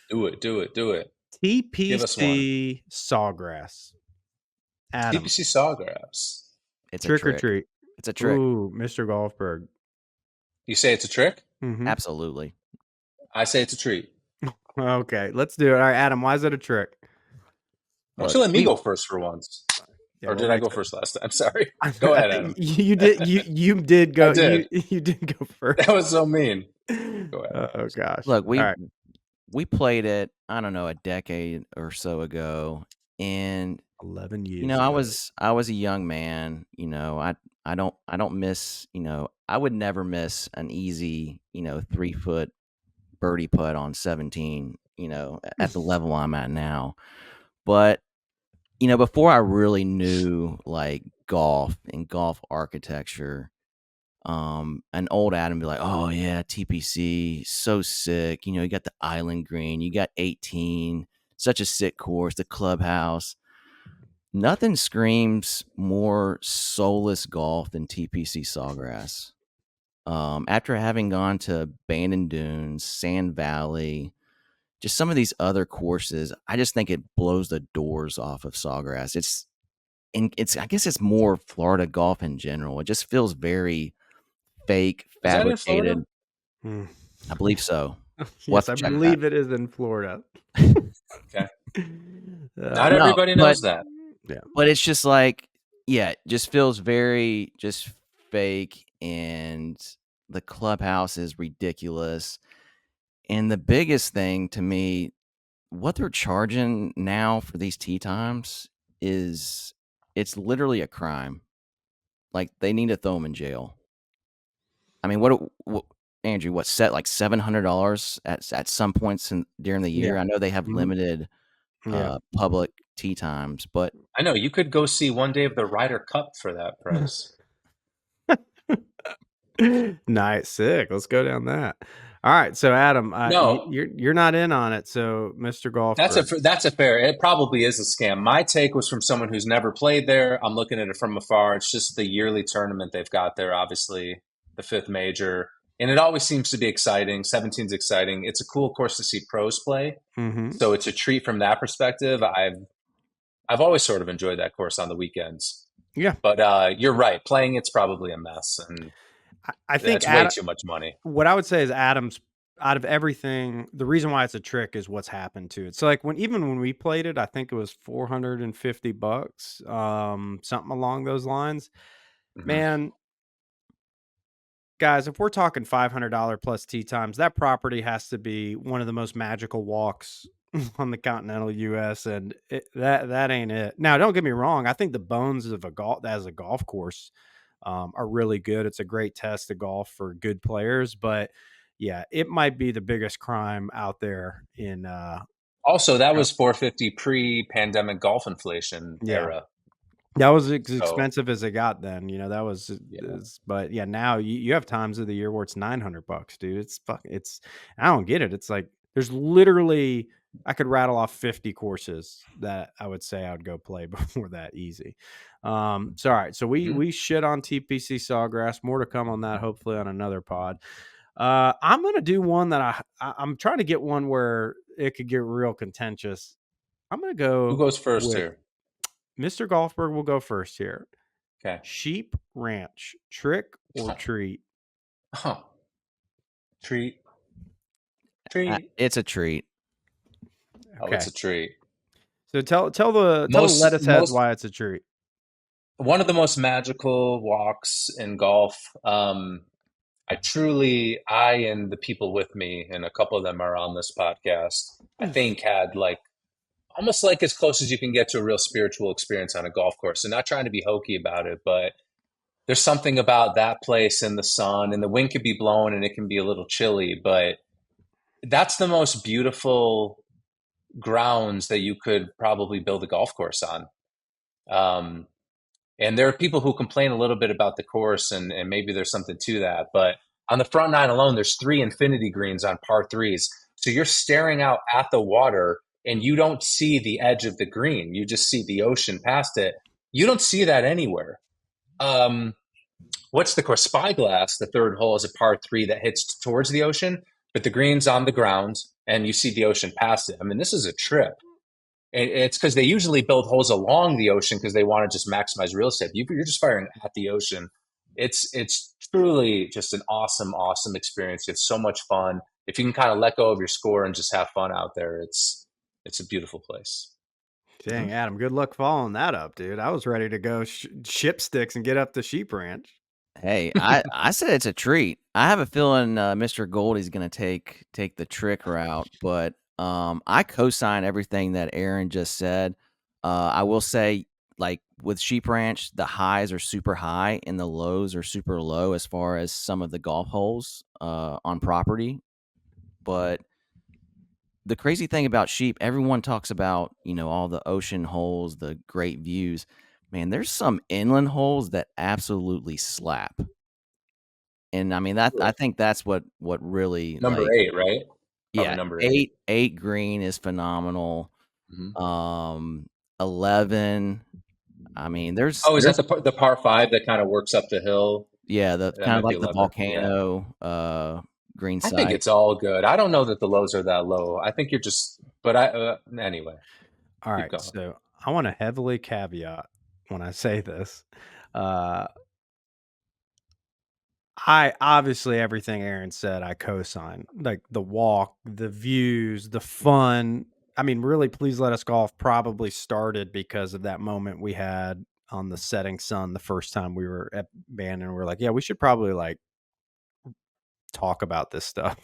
Do it. Give us one. TPC Sawgrass. Adam, TPC Sawgrass. It's a trick or trick. treat. It's a trick. Ooh, Mr. Golfberg. You say it's a trick? Mm-hmm. Absolutely. I say it's a treat. Okay, let's do it. All right, Adam, why is it a trick? Why don't Look, you let me go first for once? Yeah, Or what did I makes go it? first last time? Sorry. Go ahead, Adam. You did. You did go. I did. You did go first. That was so mean. Go ahead. Oh gosh. look, All right. we played it, I don't know, a decade or so ago, and 11 years. you know, ago. I was a young man. You know, I don't miss. You know, I would never miss an easy, you know, 3-foot birdie putt on 17. You know, at the level I'm at now, but you know, before I really knew like golf and golf architecture, an old Adam be like, "Oh yeah, TPC, so sick. You know, you got the island green, you got 18, such a sick course, the clubhouse." Nothing screams more soulless golf than TPC Sawgrass. After having gone to Bandon Dunes, Sand Valley, just some of these other courses, I just think it blows the doors off of Sawgrass. It's I guess it's more Florida golf in general. It just feels very fake, Is that in Florida? fabricated. I believe so. Yes, to I check that. believe it is in Florida. Okay. Not No, everybody knows that. Yeah. But it's just like, yeah, it just feels very just fake, and the clubhouse is ridiculous. And the biggest thing to me, what they're charging now for these tee times is it's literally a crime. Like they need to throw them in jail. I mean, what Andrew, what set like $700 at some points during the year? Yeah. I know they have Mhm. limited Yeah. public tee times, but I know you could go see one day of the Ryder Cup for that price. Nice, sick. Let's go down that. All right, so Adam, No, you're not in on it, so Mr. Golfberg. that's a fair. It probably is a scam. My take was from someone who's never played there. I'm looking at it from afar. It's just the yearly tournament they've got there. Obviously, the fifth major, and it always seems to be exciting. 17's exciting. It's a cool course to see pros play, Mhm. so it's a treat from that perspective. I've always sort of enjoyed that course on the weekends. Yeah, But you're right. Playing it's probably a mess, and I think that's way Adam. too much money. What I would say is Adam's out of everything. The reason why it's a trick is what's happened to it. So like when we played it, I think it was $450, something along those lines. Hmm. Man, guys, if we're talking $500 plus tee times, that property has to be one of the most magical walks on the continental U.S. And that ain't it. Now, don't get me wrong. I think the bones of a golf as a golf course are really good. It's a great test of golf for good players, but yeah, it might be the biggest crime out there in. Also, that Uh, was 450 pre-pandemic golf inflation yeah, era. that was as So expensive as it got then, that was yeah. but yeah, now you have times of the year where it's $900, dude. It's I don't get it. It's like there's literally I could rattle off 50 courses that I would say I would go play before that easy. So all right, so Mhm. we shit on TPC Sawgrass. More to come on that, hopefully on another pod. I'm gonna do one that I'm trying to get one where it could get real contentious. I'm gonna Who go goes first with here? Mr. Golfberg will go first here. Okay. Sheep Ranch, trick or treat? Oh, treat, treat. it's a treat. Oh, it's Okay. a treat. So tell the lettuce heads Most why it's a treat. one of the most magical walks in golf. I and the people with me, and a couple of them are on this podcast, I think had like almost like as close as you can get to a real spiritual experience on a golf course. And not trying to be hokey about it, but there's something about that place and the sun and the wind could be blowing and it can be a little chilly, but that's the most beautiful grounds that you could probably build a golf course on. Um, and there are people who complain a little bit about the course, and maybe there's something to that. But on the front nine alone, there's three infinity greens on par threes. So you're staring out at the water and you don't see the edge of the green. You just see the ocean past it. You don't see that anywhere. Um, what's the course? Spyglass, the third hole, is a par three that hits towards the ocean, but the green's on the ground and you see the ocean past it. I mean, this is a trip. And it's because they usually build holes along the ocean because they want to just maximize real estate. You're just firing at the ocean. It's truly just an awesome, awesome experience. It's so much fun. If you can kind of let go of your score and just have fun out there, it's a beautiful place. Dang, Adam, good luck following that up, dude. I was ready to go ship sticks and get up to Sheep Ranch. Hey, I said it's a treat. I have a feeling Mr. Goldie's gonna take the trick route, but I co-sign everything that Aaron just said. I will say, like with Sheep Ranch, the highs are super high and the lows are super low as far as some of the golf holes on property. But the crazy thing about Sheep, everyone talks about, all the ocean holes, the great views. Man, there's some inland holes that absolutely slap. And I mean that I think that's what really Number like eight, right? Probably yeah, number eight. 8 green is phenomenal. Mhm. 11, I mean Oh, is that there's the par five that kind of works up the hill? yeah, the That kind of might be like the 11. Yeah. volcano green I think site. it's all good. I don't know that the lows are that low. I think you're just, but anyway, All keep right, going. so I want to heavily caveat when I say this. Uh, I obviously everything Aaron said, I co-sign. Like the walk, the views, the fun. I mean, really, Please Let Us Golf probably started because of that moment we had on the setting sun the first time we were at band, and we're like, yeah, we should probably like talk about this stuff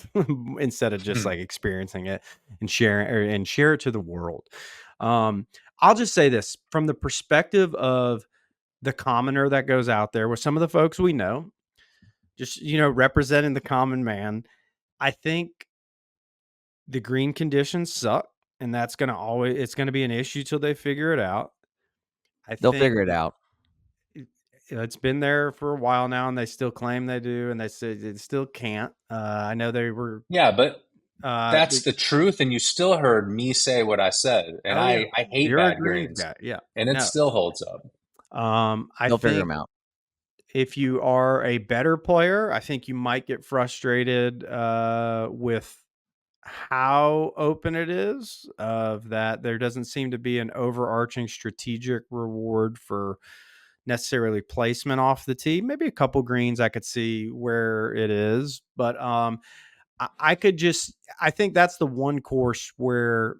instead of just like experiencing it and share it to the world. Um, I'll just say this from the perspective of the commoner that goes out there with some of the folks we know. just, representing the common man. I think the green conditions suck, and it's going to be an issue till they figure it out. I They'll think figure it out. it's been there for a while now, and they still claim they do, and they say they still can't. I know they were. Yeah, but that's They, the truth, and you still heard me say what I said, and oh yeah, I hate you're a bad greens greens, guy. Yeah, and it no. still holds up. I They'll figure think them out. if you are a better player, I think you might get frustrated with how open it is. Of that, there doesn't seem to be an overarching strategic reward for necessarily placement off the tee. Maybe a couple greens I could see where it is, but I could just I think that's the one course where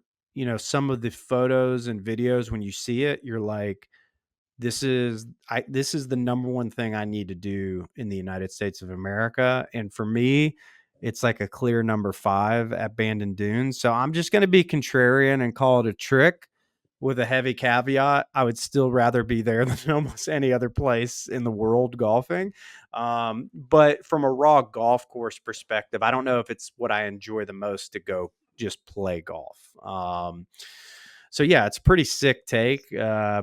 some of the photos and videos when you see it, you're like, this is the number one thing I need to do in the United States of America. And for me, it's like a clear number 5 at Bandon Dunes. So I'm just going to be contrarian and call it a trick with a heavy caveat. I would still rather be there than almost any other place in the world golfing. But from a raw golf course perspective, I don't know if it's what I enjoy the most to go just play golf. So yeah, it's a pretty sick take.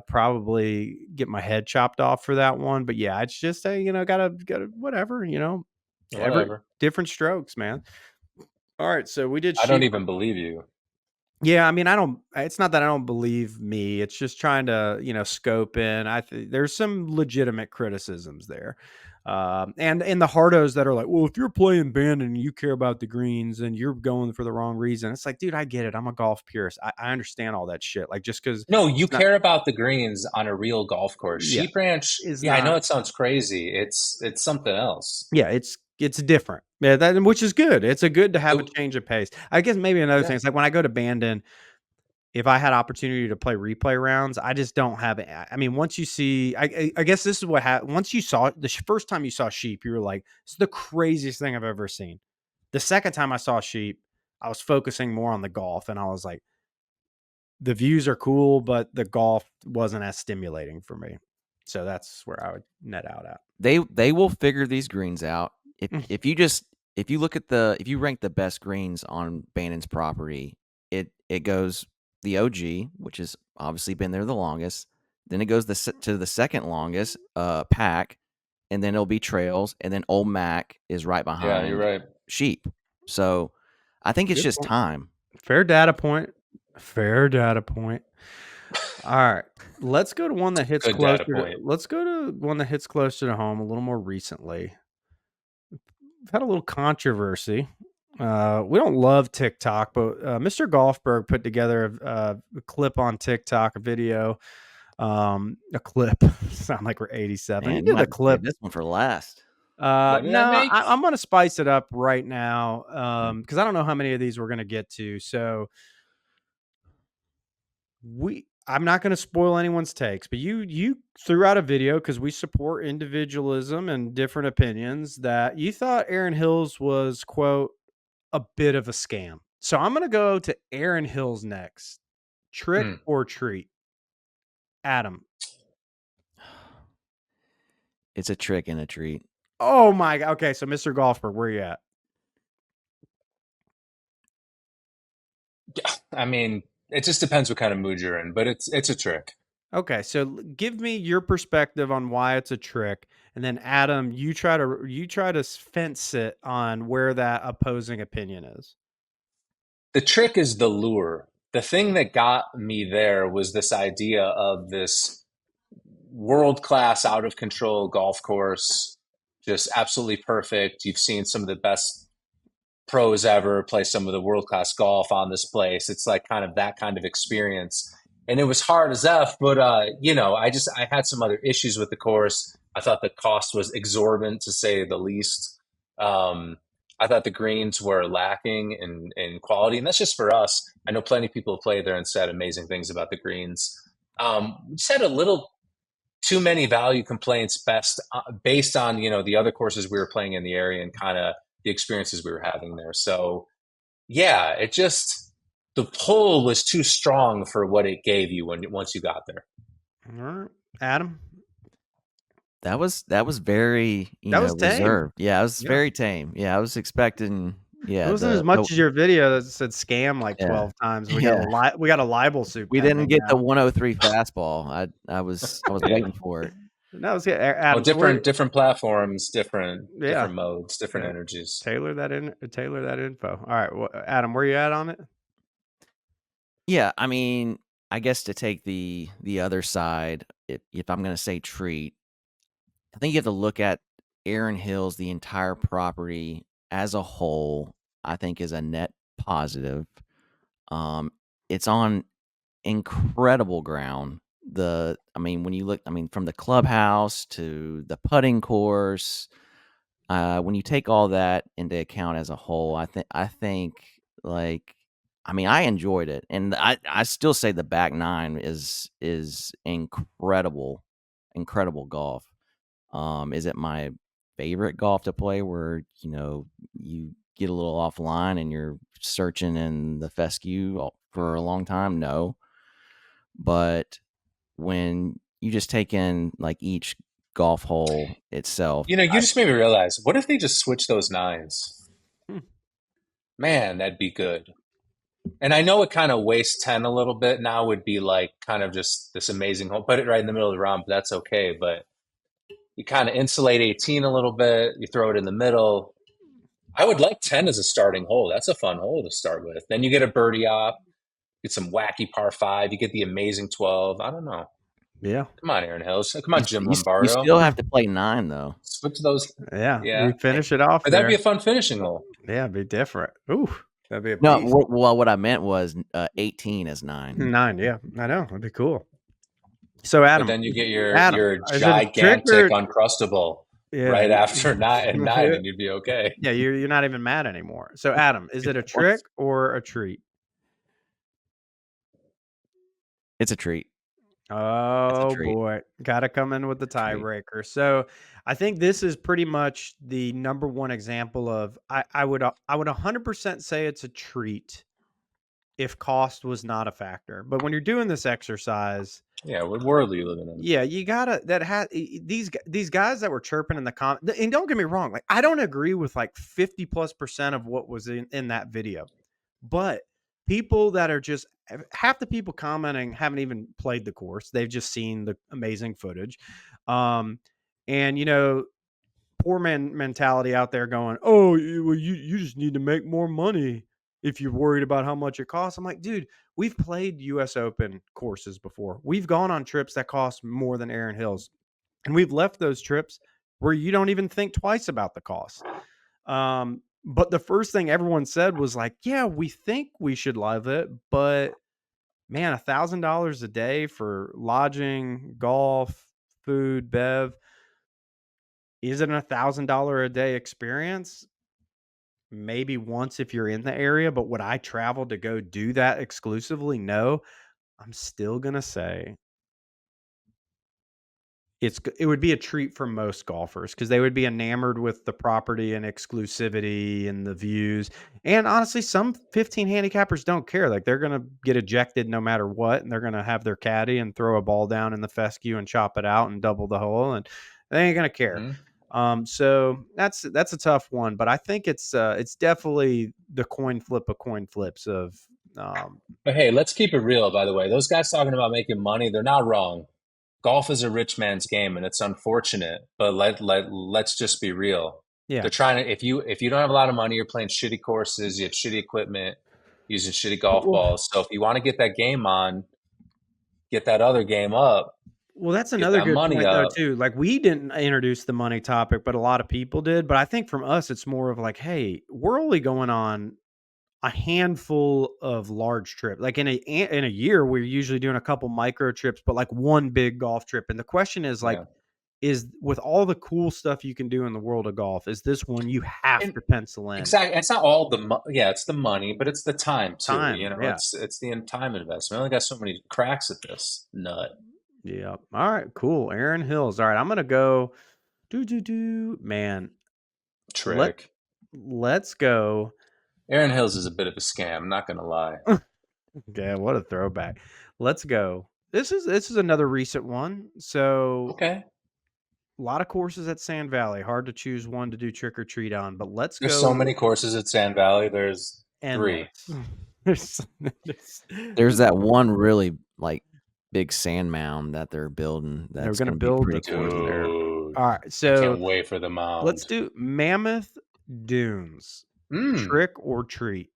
Probably get my head chopped off for that one. But yeah, it's just a, gotta whatever, every Whatever. different strokes, man. All right, so we did I don't sheep. even believe you. Yeah, I mean, it's not that I don't believe me. It's just trying to, scope in. There's some legitimate criticisms there. And in the hardos that are like, well, if you're playing band and you care about the greens and you're going for the wrong reason, it's like, dude, I get it. I'm a golf purist. I understand all that shit. Like, just because No, you it's not, care about the greens on a real golf course. yeah, Sheep Ranch, is yeah, I know not, it sounds crazy. It's something else. yeah, it's different. Yeah, which is good. It's a good to have a So, change of pace. I guess maybe another thing yeah. is like when I go to Bandon, if I had opportunity to play replay rounds, I just don't have it. I mean, once you see, I guess this is what happened. Once you saw it, the first time you saw sheep, you were like, "It's the craziest thing I've ever seen." The second time I saw sheep, I was focusing more on the golf, and I was like, "The views are cool, but the golf wasn't as stimulating for me." So that's where I would net out at. They will figure these greens out. If Mm. if you just if you look at if you rank the best greens on Bannon's property, it goes the OG, which has obviously been there the longest. Then it goes to the second longest pack, and then it'll be Trails, and then Old Mac is right Yeah, you're behind right. Sheep. So I think it's Good just point. time. Fair data point. Fair data point. All right. Let's go to one that hits Good closer data to point. let's go to one that hits closer to home a little more recently. We've had a little controversy. We don't love TikTok, but Mr. Golfberg put together a clip on TikTok, a video, a clip. Sound like we're 87. He Man, you did might a have to save clip. this one for last. What did No, I make? I'm going to spice it up right now because I don't know how many of these we're going to get to. So I'm not going to spoil anyone's takes, but you threw out a video because we support individualism and different opinions that you thought Aaron Hills was, quote, a bit of a scam. So I'm going to go to Aaron Hills next. Trick Hmm. or treat? Adam. It's a trick and a treat. Oh my God. Okay, so Mr. Golfberg, where you at? I mean, it just depends what kind of mood you're in, but it's a trick. Okay, so give me your perspective on why it's a trick, and then Adam, you try to fence it on where that opposing opinion is. The trick is the lure. The thing that got me there was this idea of this world class, out of control golf course, just absolutely perfect. You've seen some of the best pros ever play some of the world class golf on this place. It's like kind of that kind of experience. And it was hard as F, but I had some other issues with the course. I thought the cost was exorbitant to say the least. I thought the greens were lacking in quality, and that's just for us. I know plenty of people have played there and said amazing things about the greens. We just had a little too many value complaints based on the other courses we were playing in the area and kind of the experiences we were having there. So yeah, it just the pull was too strong for what it gave you once you got there. All right, Adam. That was very, That was tame. reserved. Yeah, it was Yeah. very tame. Yeah, I was expecting, It yeah, wasn't as the much as your video that said scam like yeah. 12 times. We got Yeah. a libel suit We didn't pending get the now. 103 fastball. I was Yeah. waiting for it. No, it's good. Well, Adam, so different platforms, different yeah. modes, different Yeah. energies. Tailor that info. All right. Well, Adam, where you at on it? Yeah, I mean, I guess to take the other side, if I'm gonna say treat, I think you have to look at Erin Hills, the entire property as a whole, I think is a net positive. Um, it's on incredible ground. I mean, when you look, I mean, from the clubhouse to the putting course, when you take all that into account as a whole, I think like, I mean, I enjoyed it, and I still say the back nine is incredible, incredible golf. Is it my favorite golf to play where, you get a little offline and you're searching in the fescue for a long time? No. But when you just take in like each golf hole itself, You just made me realize, what if they just switch those nines? Hmm. Man, that'd be good. And I know it kind of wastes 10 a little bit. Now would be like kind of just this amazing hole. Put it right in the middle of the round, but that's okay. But you kind of insulate 18 a little bit. You throw it in the middle. I would like 10 as a starting hole. That's a fun hole to start with. Then you get a birdie op, get some wacky par 5. You get the amazing 12. I don't know. Yeah. Come on, Aaron Hills. Come on, Jim you Lombardo. still have to play 9 though. Switch those. Yeah. Yeah. We finish it off But there. that'd be a fun finishing hole. Yeah, it'd be different. Ooh, that'd be a No, beast. well, what I meant was 18 as 9. 9, yeah. I know. That'd be cool. So, Adam. But then you get your is it a trick gigantic uncrustable right after 9 and 9, and you'd be okay. Yeah, you're not even mad anymore. So, Adam, is it a trick or a treat? It's a treat. Oh boy, gotta come in with the tiebreaker. So I think this is pretty much the number one example of I would 100% say it's a treat if cost was not a factor. But when you're doing this exercise, yeah, what world are you living in? Yeah, you gotta these guys that were chirping in the comment. And don't get me wrong, like I don't agree with like 50+% of what was in that video, but people that are just half the people commenting haven't even played the course. They've just seen the amazing footage. And poor man mentality out there going, oh, you just need to make more money if you're worried about how much it costs. I'm like, dude, we've played US Open courses before. We've gone on trips that cost more than Erin Hills. And we've left those trips where you don't even think twice about the cost. But the first thing everyone said was like, yeah, we think we should live it, but man, $1,000 a day for lodging, golf, food, bev. Is it a $1,000 a day experience? Maybe once if you're in the area, but would I travel to go do that exclusively? No. I'm still gonna say it would be a treat for most golfers because they would be enamored with the property and exclusivity and the views. And honestly, some 15 handicappers don't care. Like they're gonna get ejected no matter what, and they're gonna have their caddy and throw a ball down in the fescue and chop it out and double the hole, and they ain't gonna care. So that's a tough one, but I think it's definitely the coin flip of coin flips of. But hey, let's keep it real. By the way, those guys talking about making money, they're not wrong. Golf is a rich man's game, and it's unfortunate. But let's just be real. Yeah, they're trying to. If you don't have a lot of money, you're playing shitty courses, you have shitty equipment, using shitty golf balls. So if you want to get that game on, get that other game up. Well, that's another good point though too. Like we didn't introduce the money topic, but a lot of people did. But I think from us, it's more of like, hey, we're only going on a handful of large trips. Like in a year, we're usually doing a couple micro trips, but like one big golf trip. And the question is like, is with all the cool stuff you can do in the world of golf, is this one you have to pencil in? Exactly. It's not all it's the money, but it's the time too. Yeah. It's the time investment. I only got so many cracks at this nut. Yeah. All right. Cool. Erin Hills. All right. I'm gonna go. Man. Trick. Let's go. Erin Hills is a bit of a scam. I'm not gonna lie. Okay. What a throwback. Let's go. This is another recent one. So okay. A lot of courses at Sand Valley. Hard to choose one to do trick or treat on, but let's There's so go many courses at Sand Valley. There's 3. endless. There's, There's that one really like big sand mound that they're building. they're That's going to going to be build pretty the cool. course there. Dude, All right, I so can't wait for the mound. let's do Mammoth Dunes. Trick or treat?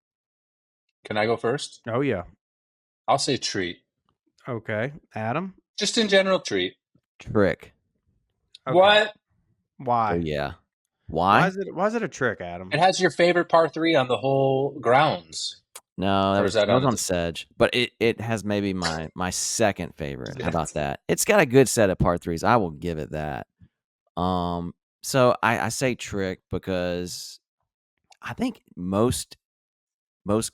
Can I go first? Oh yeah. I'll say treat. Okay, Adam. Just in general, treat. Trick. Okay. What? Why? Oh yeah. Why Why? is it a trick, Adam? It has your favorite par 3 on the whole grounds. No, Or that is was, that that was on on the- Sedge, but it has maybe my second favorite. How about that? It's got a good set of par threes. I will give it that. So I say trick because I think most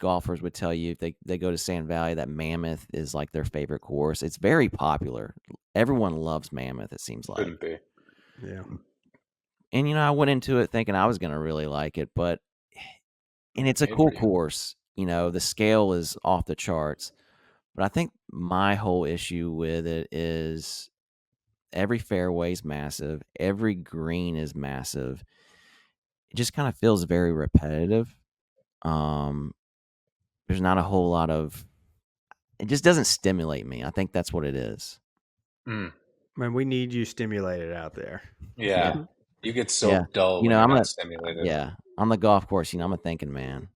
golfers would tell you if they go to Sand Valley that Mammoth is like their favorite course. It's very popular. Everyone loves Mammoth, it seems like. Couldn't be. Yeah. And I went into it thinking I was going to really like it, and it's a Made cool for you. course. The scale is off the charts. But I think my whole issue with it is every fairway's massive, every green is massive. It just kind of feels very repetitive. There's not a whole lot of. It just doesn't stimulate me. I think that's what it is. Mm. Man, we need you stimulated out there. Yeah. You get so Yeah. dull when I'm you're not gonna. stimulated. Yeah, on the golf course, I'm a thinking man.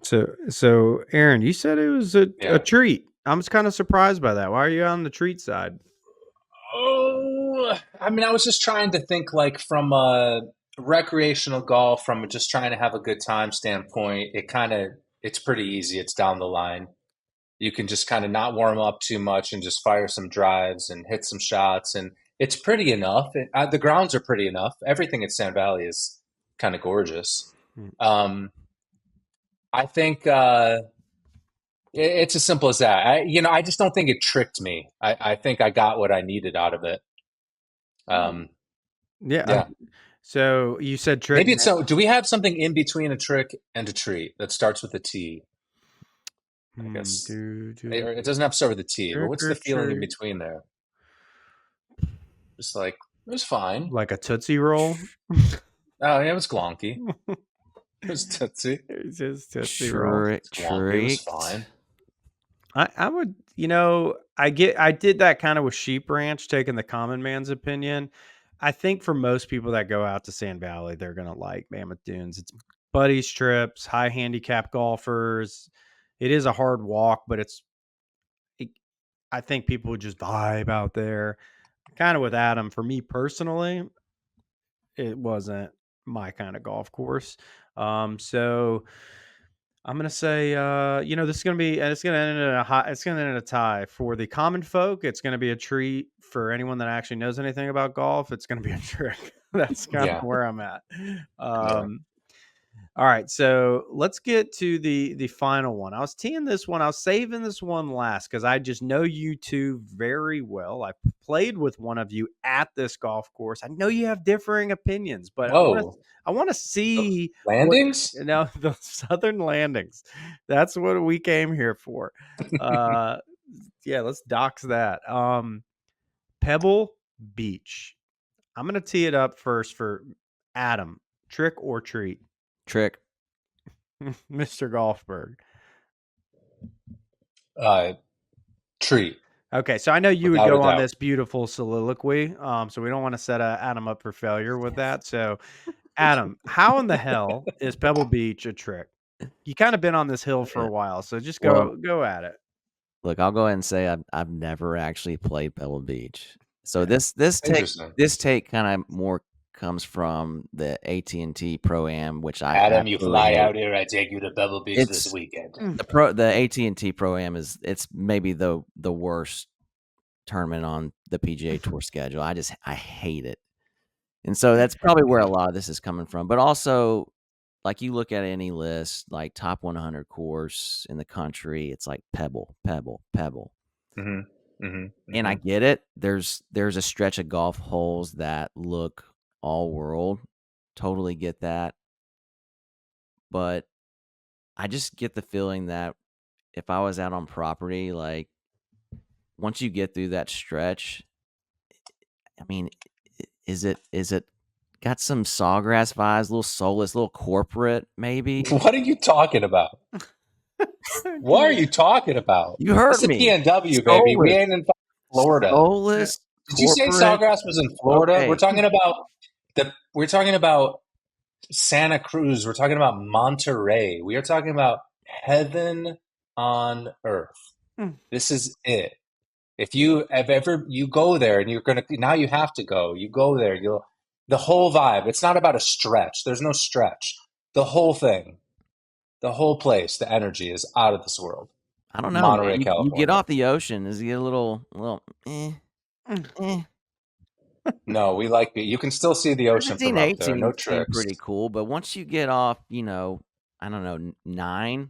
So Aaron, you said it was a Yeah. treat. I'm just kind of surprised by that. Why are you on the treat side? Oh, I mean, I was just trying to think like from a recreational golf, from just trying to have a good time standpoint. It's pretty easy. It's down the line. You can just kind of not warm up too much and just fire some drives and hit some shots, and it's pretty enough. The grounds are pretty enough. Everything at Sand Valley is kind of gorgeous. I think it's as simple as that. I just don't think it tricked me. I think I got what I needed out of it. Yeah. So you said trick. Maybe do we have something in between a trick and a treat that starts with a T? I guess it doesn't have to start with a T, but what's the feeling in between there? Just like, it was fine. Like a Tootsie Roll? Oh, yeah, it was glonky. It was Tootsie. It's just Tootsie Roll. Glonky, it was fine. I would, I did that kind of with Sheep Ranch, taking the common man's opinion. I think for most people that go out to Sand Valley, they're going to like Mammoth Dunes. It's buddies trips, high handicap golfers. It is a hard walk, but I think people would just vibe out there. Kind of with Adam, for me personally, it wasn't my kind of golf course. So I'm gonna say, this is gonna be, and it's gonna end in a tie for the common folk. It's gonna be a treat for anyone that actually knows anything about golf. It's gonna be a trick. That's kind of where I'm at. All right, so let's get to the final one. I was teeing this one. I was saving this one last because I just know you two very well. I played with one of you at this golf course. I know you have differing opinions, but I want to see landings. The Southern Landings. That's what we came here for. Yeah, let's dox that. Pebble Beach. I'm gonna tee it up first for Adam. Trick or treat? Trick. Mr. Golfberg. Treat. Okay, so I know you would go on this beautiful soliloquy. So we don't want to set Adam up for failure with that. So, Adam, how in the hell is Pebble Beach a trick? You kind of been on this hill for a while, so just go at it. Look, I'll go ahead and say I've never actually played Pebble Beach. So this take kind of more comes from the AT&T Pro-Am, which Adam, you fly out here, I take you to Pebble Beach this weekend. The AT&T Pro-Am it's maybe the worst tournament on the PGA Tour schedule. I hate it. And so that's probably where a lot of this is coming from. But also, like, you look at any list, like top 100 course in the country, it's like Pebble. Mm-hmm. Mm-hmm. And I get it. There's a stretch of golf holes that look all world. Totally get that. But I just get the feeling that if I was out on property, like, once you get through that stretch, I mean, Is it got some Sawgrass vibes, a little soulless, a little corporate, maybe? What are you talking about? What are you talking about? You It's heard the me. PNW, baby. We Soulless, ain't in Florida. soulless, Did you say corporate. Sawgrass was in Florida? Okay. We're talking about Santa Cruz. We're talking about Monterey. We are talking about heaven on earth. This is it. If ever you go there and now you have to go. You go there, the whole vibe. It's not about a stretch. There's no stretch. The whole thing, the whole place, the energy is out of this world. I don't know, Monterey, man. You get California. off the ocean, does it get a little No, we like you can still see the ocean from up there. No 18 seemed tricks. pretty cool, but once you get off, I don't know, 9.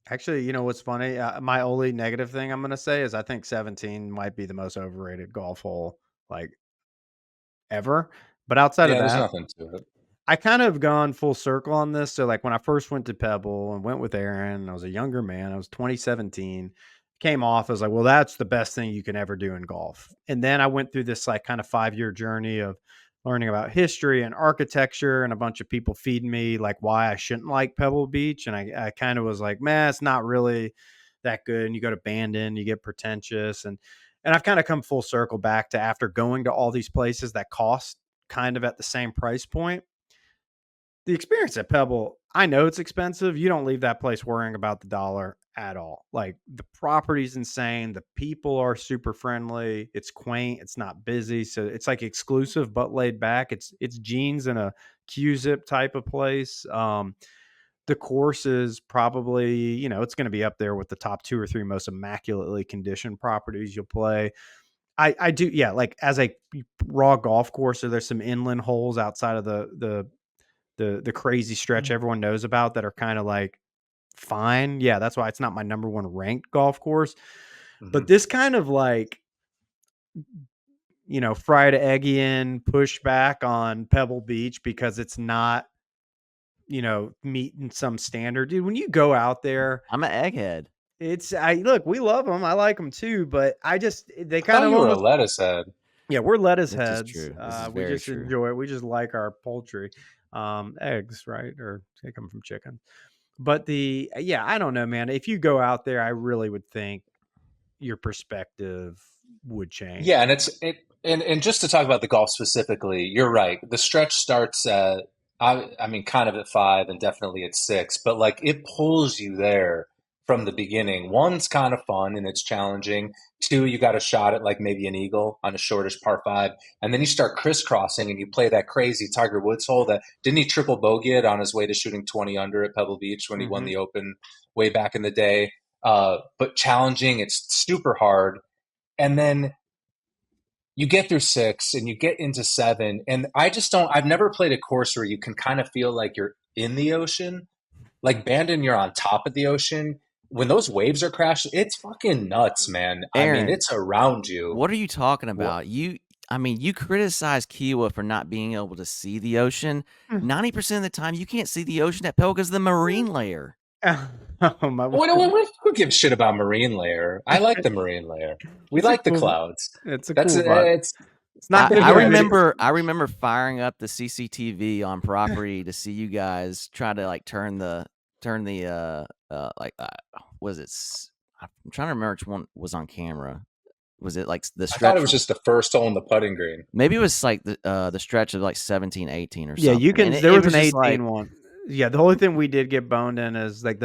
Actually, you know what's funny? My only negative thing I'm going to say is I think 17 might be the most overrated golf hole like ever. But outside of Yeah, there's that, nothing to it. I kind of gone full circle on this. So like when I first went to Pebble and went with Aaron, I was a younger man. I was 2017. Came off, I was like, well, that's the best thing you can ever do in golf. And then I went through this like kind of 5-year journey of learning about history and architecture and a bunch of people feeding me like why I shouldn't like Pebble Beach. And I kind of was like, man, it's not really that good. And you go to Bandon, you get pretentious. And I've kind of come full circle back to after going to all these places that cost kind of at the same price point. The experience at Pebble, I know it's expensive. You don't leave that place worrying about the dollar at all. Like the property's insane. The people are super friendly. It's quaint. It's not busy. So it's like exclusive but laid back. It's jeans in a Q-zip type of place. The course is probably, it's going to be up there with the top 2 or 3 most immaculately conditioned properties you'll play. I do. Yeah. Like as a raw golf course, so there's some inland holes outside of the crazy stretch everyone knows about that are kind of like fine. Yeah, that's why it's not my number 1 ranked golf course. But this kind of like, fried eggian pushback on Pebble Beach because it's not, meeting some standard. Dude, when you go out there, I'm an egghead. Look, we love them. I like them too, but they kind of you were almost a lettuce head. Yeah, we're lettuce This heads. is true. This is We very just true. enjoy it. We just like our poultry, eggs, right? Or they come from chicken. But I don't know, man. If you go out there, I really would think your perspective would change. Yeah, and just to talk about the golf specifically, you're right. The stretch starts at I mean kind of at 5 and definitely at 6, but like it pulls you there from the beginning. One's kind of fun and it's challenging. 2, you got a shot at like maybe an eagle on a shortish par 5, and then you start crisscrossing and you play that crazy Tiger Woods hole that didn't he triple bogey it on his way to shooting 20 under at Pebble Beach when he won the Open way back in the day. But challenging, it's super hard. And then you get through 6 and you get into 7. And I've never played a course where you can kind of feel like you're in the ocean. Like Bandon, you're on top of the ocean. When those waves are crashing, it's fucking nuts, man. Aaron, I mean, it's around you. What are you talking about? You criticize Kiowa for not being able to see the ocean. 90% of the time, you can't see the ocean at Pebble because of the marine layer. Oh my! Who gives shit about marine layer? I like the marine layer. We like the clouds. It's a cool vibe. It's not. I remember firing up the CCTV on property to see you guys try to like turn the was it? I'm trying to remember which one was on camera. Was it like the stretch? I thought it was just the first hole in the putting green. Maybe it was like the stretch of like 17, 18 or something. Yeah, you can. There was an 18 one. Yeah, the only thing we did get boned in is like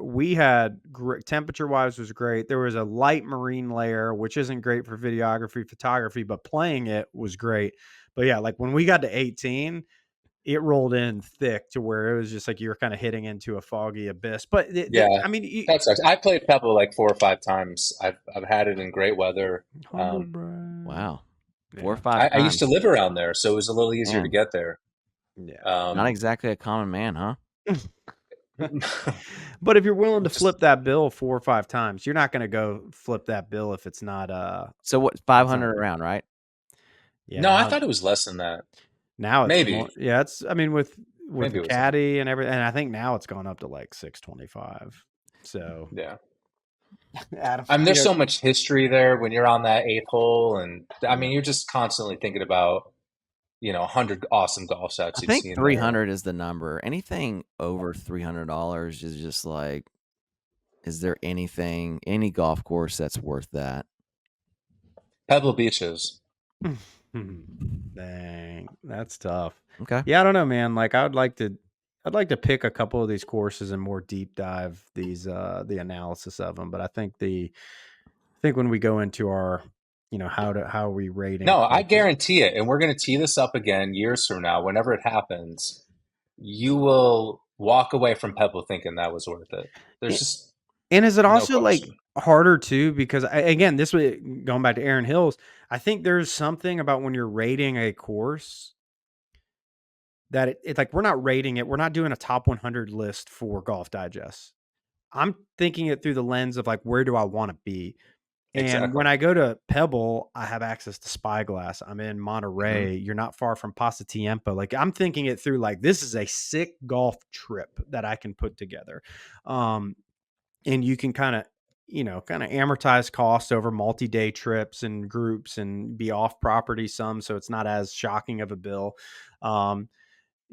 we had temperature wise was great. There was a light marine layer, which isn't great for videography, photography, but playing it was great. But yeah, like when we got to 18, it rolled in thick to where it was just like you were kind of hitting into a foggy abyss. But I mean, that sucks. I played Pebble like 4 or 5 times. I've had it in great weather. Wow, 4 or 5 times. I used to live around there, so it was a little easier to get there. Yeah, not exactly a common man, huh? But if you're willing to flip that bill 4 or 5 times, you're not going to go flip that bill if it's not. So what? 500 around, right? Yeah. No, I thought it was less than that. Now it's maybe. More, yeah, it's. I mean, with caddy and everything, and I think now it's gone up to like 625. So yeah. Adam, I mean, there's so much history there when you're on that eighth hole, and I mean, you're just constantly thinking about 100 awesome golf I shots you've think seen there. 300 is the number. Anything over $300 is just like, is there any golf course that's worth that? Pebble Beaches. Dang, that's tough. Okay. Yeah, I don't know, man. Like I'd like to pick a couple of these courses and more deep dive these the analysis of them, but I think when we go into our how are we rating No, I courses. guarantee it. And we're going to tee this up again years from now, whenever it happens. You will walk away from Pebble thinking that was worth it. There's just And is it no also like question. harder too? Because again, this way going back to Aaron Hills, I think there's something about when you're rating a course that it's like we're not rating it. We're not doing a top 100 list for Golf Digest. I'm thinking it through the lens of like, where do I want to be? And Exactly. when I go to Pebble, I have access to Spyglass. I'm in Monterey. You're not far from Pasatiempo. Like I'm thinking it through like this is a sick golf trip that I can put together. And you can kind of amortize costs over multi-day trips and groups and be off property some. So it's not as shocking of a bill.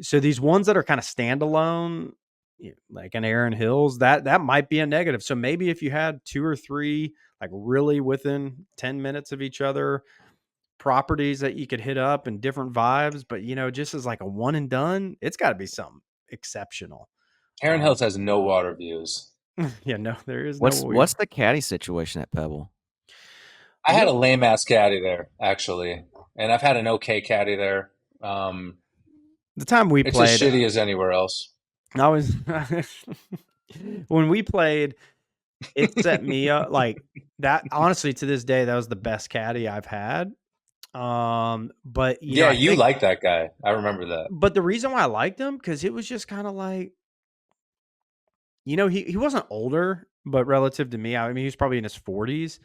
So these ones that are kind of standalone, like an Aaron Hills, that might be a negative. So maybe if you had 2 or 3 like really within 10 minutes of each other properties that you could hit up and different vibes, but just as like a one and done, it's got to be something exceptional. Aaron Hills has no water views. Yeah, no, there is What's the caddy situation at Pebble? I had a lame ass caddy there, actually. And I've had an okay caddy there. The time we it's played, as shitty as anywhere else. I was when we played, it set me up like that. Honestly, to this day, that was the best caddy I've had. But you like that guy. I remember that. But the reason why I liked him, because it was just kind of like, he wasn't older, but relative to me, I mean, he was probably in his 40s.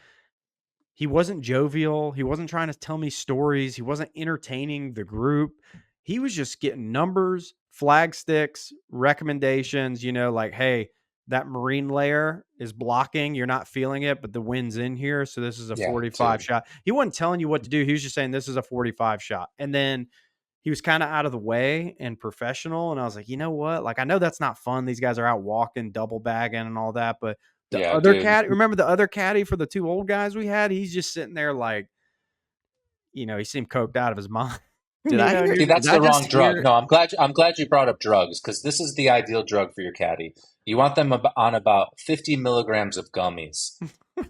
He wasn't jovial. He wasn't trying to tell me stories. He wasn't entertaining the group. He was just getting numbers, flag sticks, recommendations, like, hey, that marine layer is blocking. You're not feeling it, but the wind's in here. So this is a 45 shot. He wasn't telling you what to do. He was just saying, this is a 45 shot. And then he was kind of out of the way and professional. And I was like, you know what? Like, I know that's not fun. These guys are out walking, double bagging and all that. But the other caddy, remember the other caddy for the 2 old guys we had? He's just sitting there like, he seemed coked out of his mind. Did I hear? See, that's the wrong drug. No, I'm glad you brought up drugs, because this is the ideal drug for your caddy. You want them on about 50 milligrams of gummies.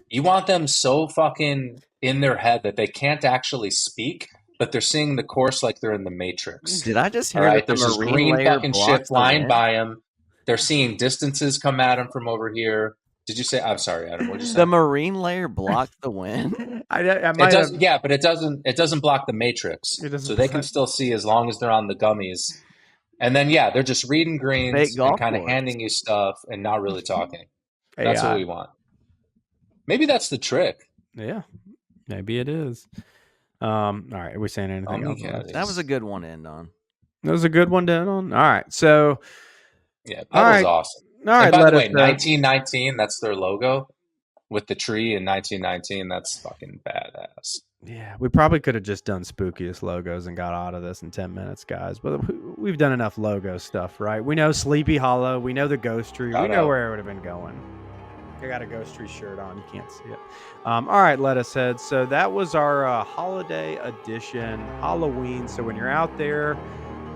You want them so fucking in their head that they can't actually speak, but they're seeing the course like they're in the Matrix. Did I just hear that there's this green fucking shit flying by them? They're seeing distances come at them from over here. Did you say? I'm sorry, Adam. What did you say? The marine layer blocked the wind. Yeah, but it doesn't block the Matrix, so they can still see as long as they're on the gummies. And then they're just reading greens and kind of handing you stuff and not really talking. That's what we want. Maybe that's the trick. Yeah, maybe it is. All right, are we saying anything else? That was a good one to end on. That was a good one to end on. All right, so that was awesome. All right, by the way, 1919, that's their logo with the tree in 1919. That's fucking badass. Yeah, we probably could have just done spookiest logos and got out of this in 10 minutes, guys. But we've done enough logo stuff, right? We know Sleepy Hollow. We know the Ghost Tree. We know where it would have been going. I got a Ghost Tree shirt on. You can't see it. All right, Lettuce Heads. So that was our holiday edition, Halloween. So when you're out there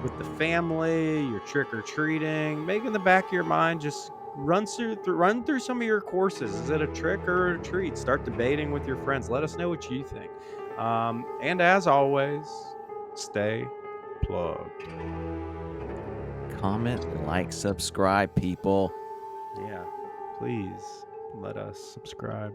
with the family, you're trick-or-treating, make in the back of your mind, just run through some of your courses. Is it a trick or a treat? Start debating with your friends. Let us know what you think. And as always, stay plugged. Comment, like, subscribe, people. Yeah, please let us subscribe.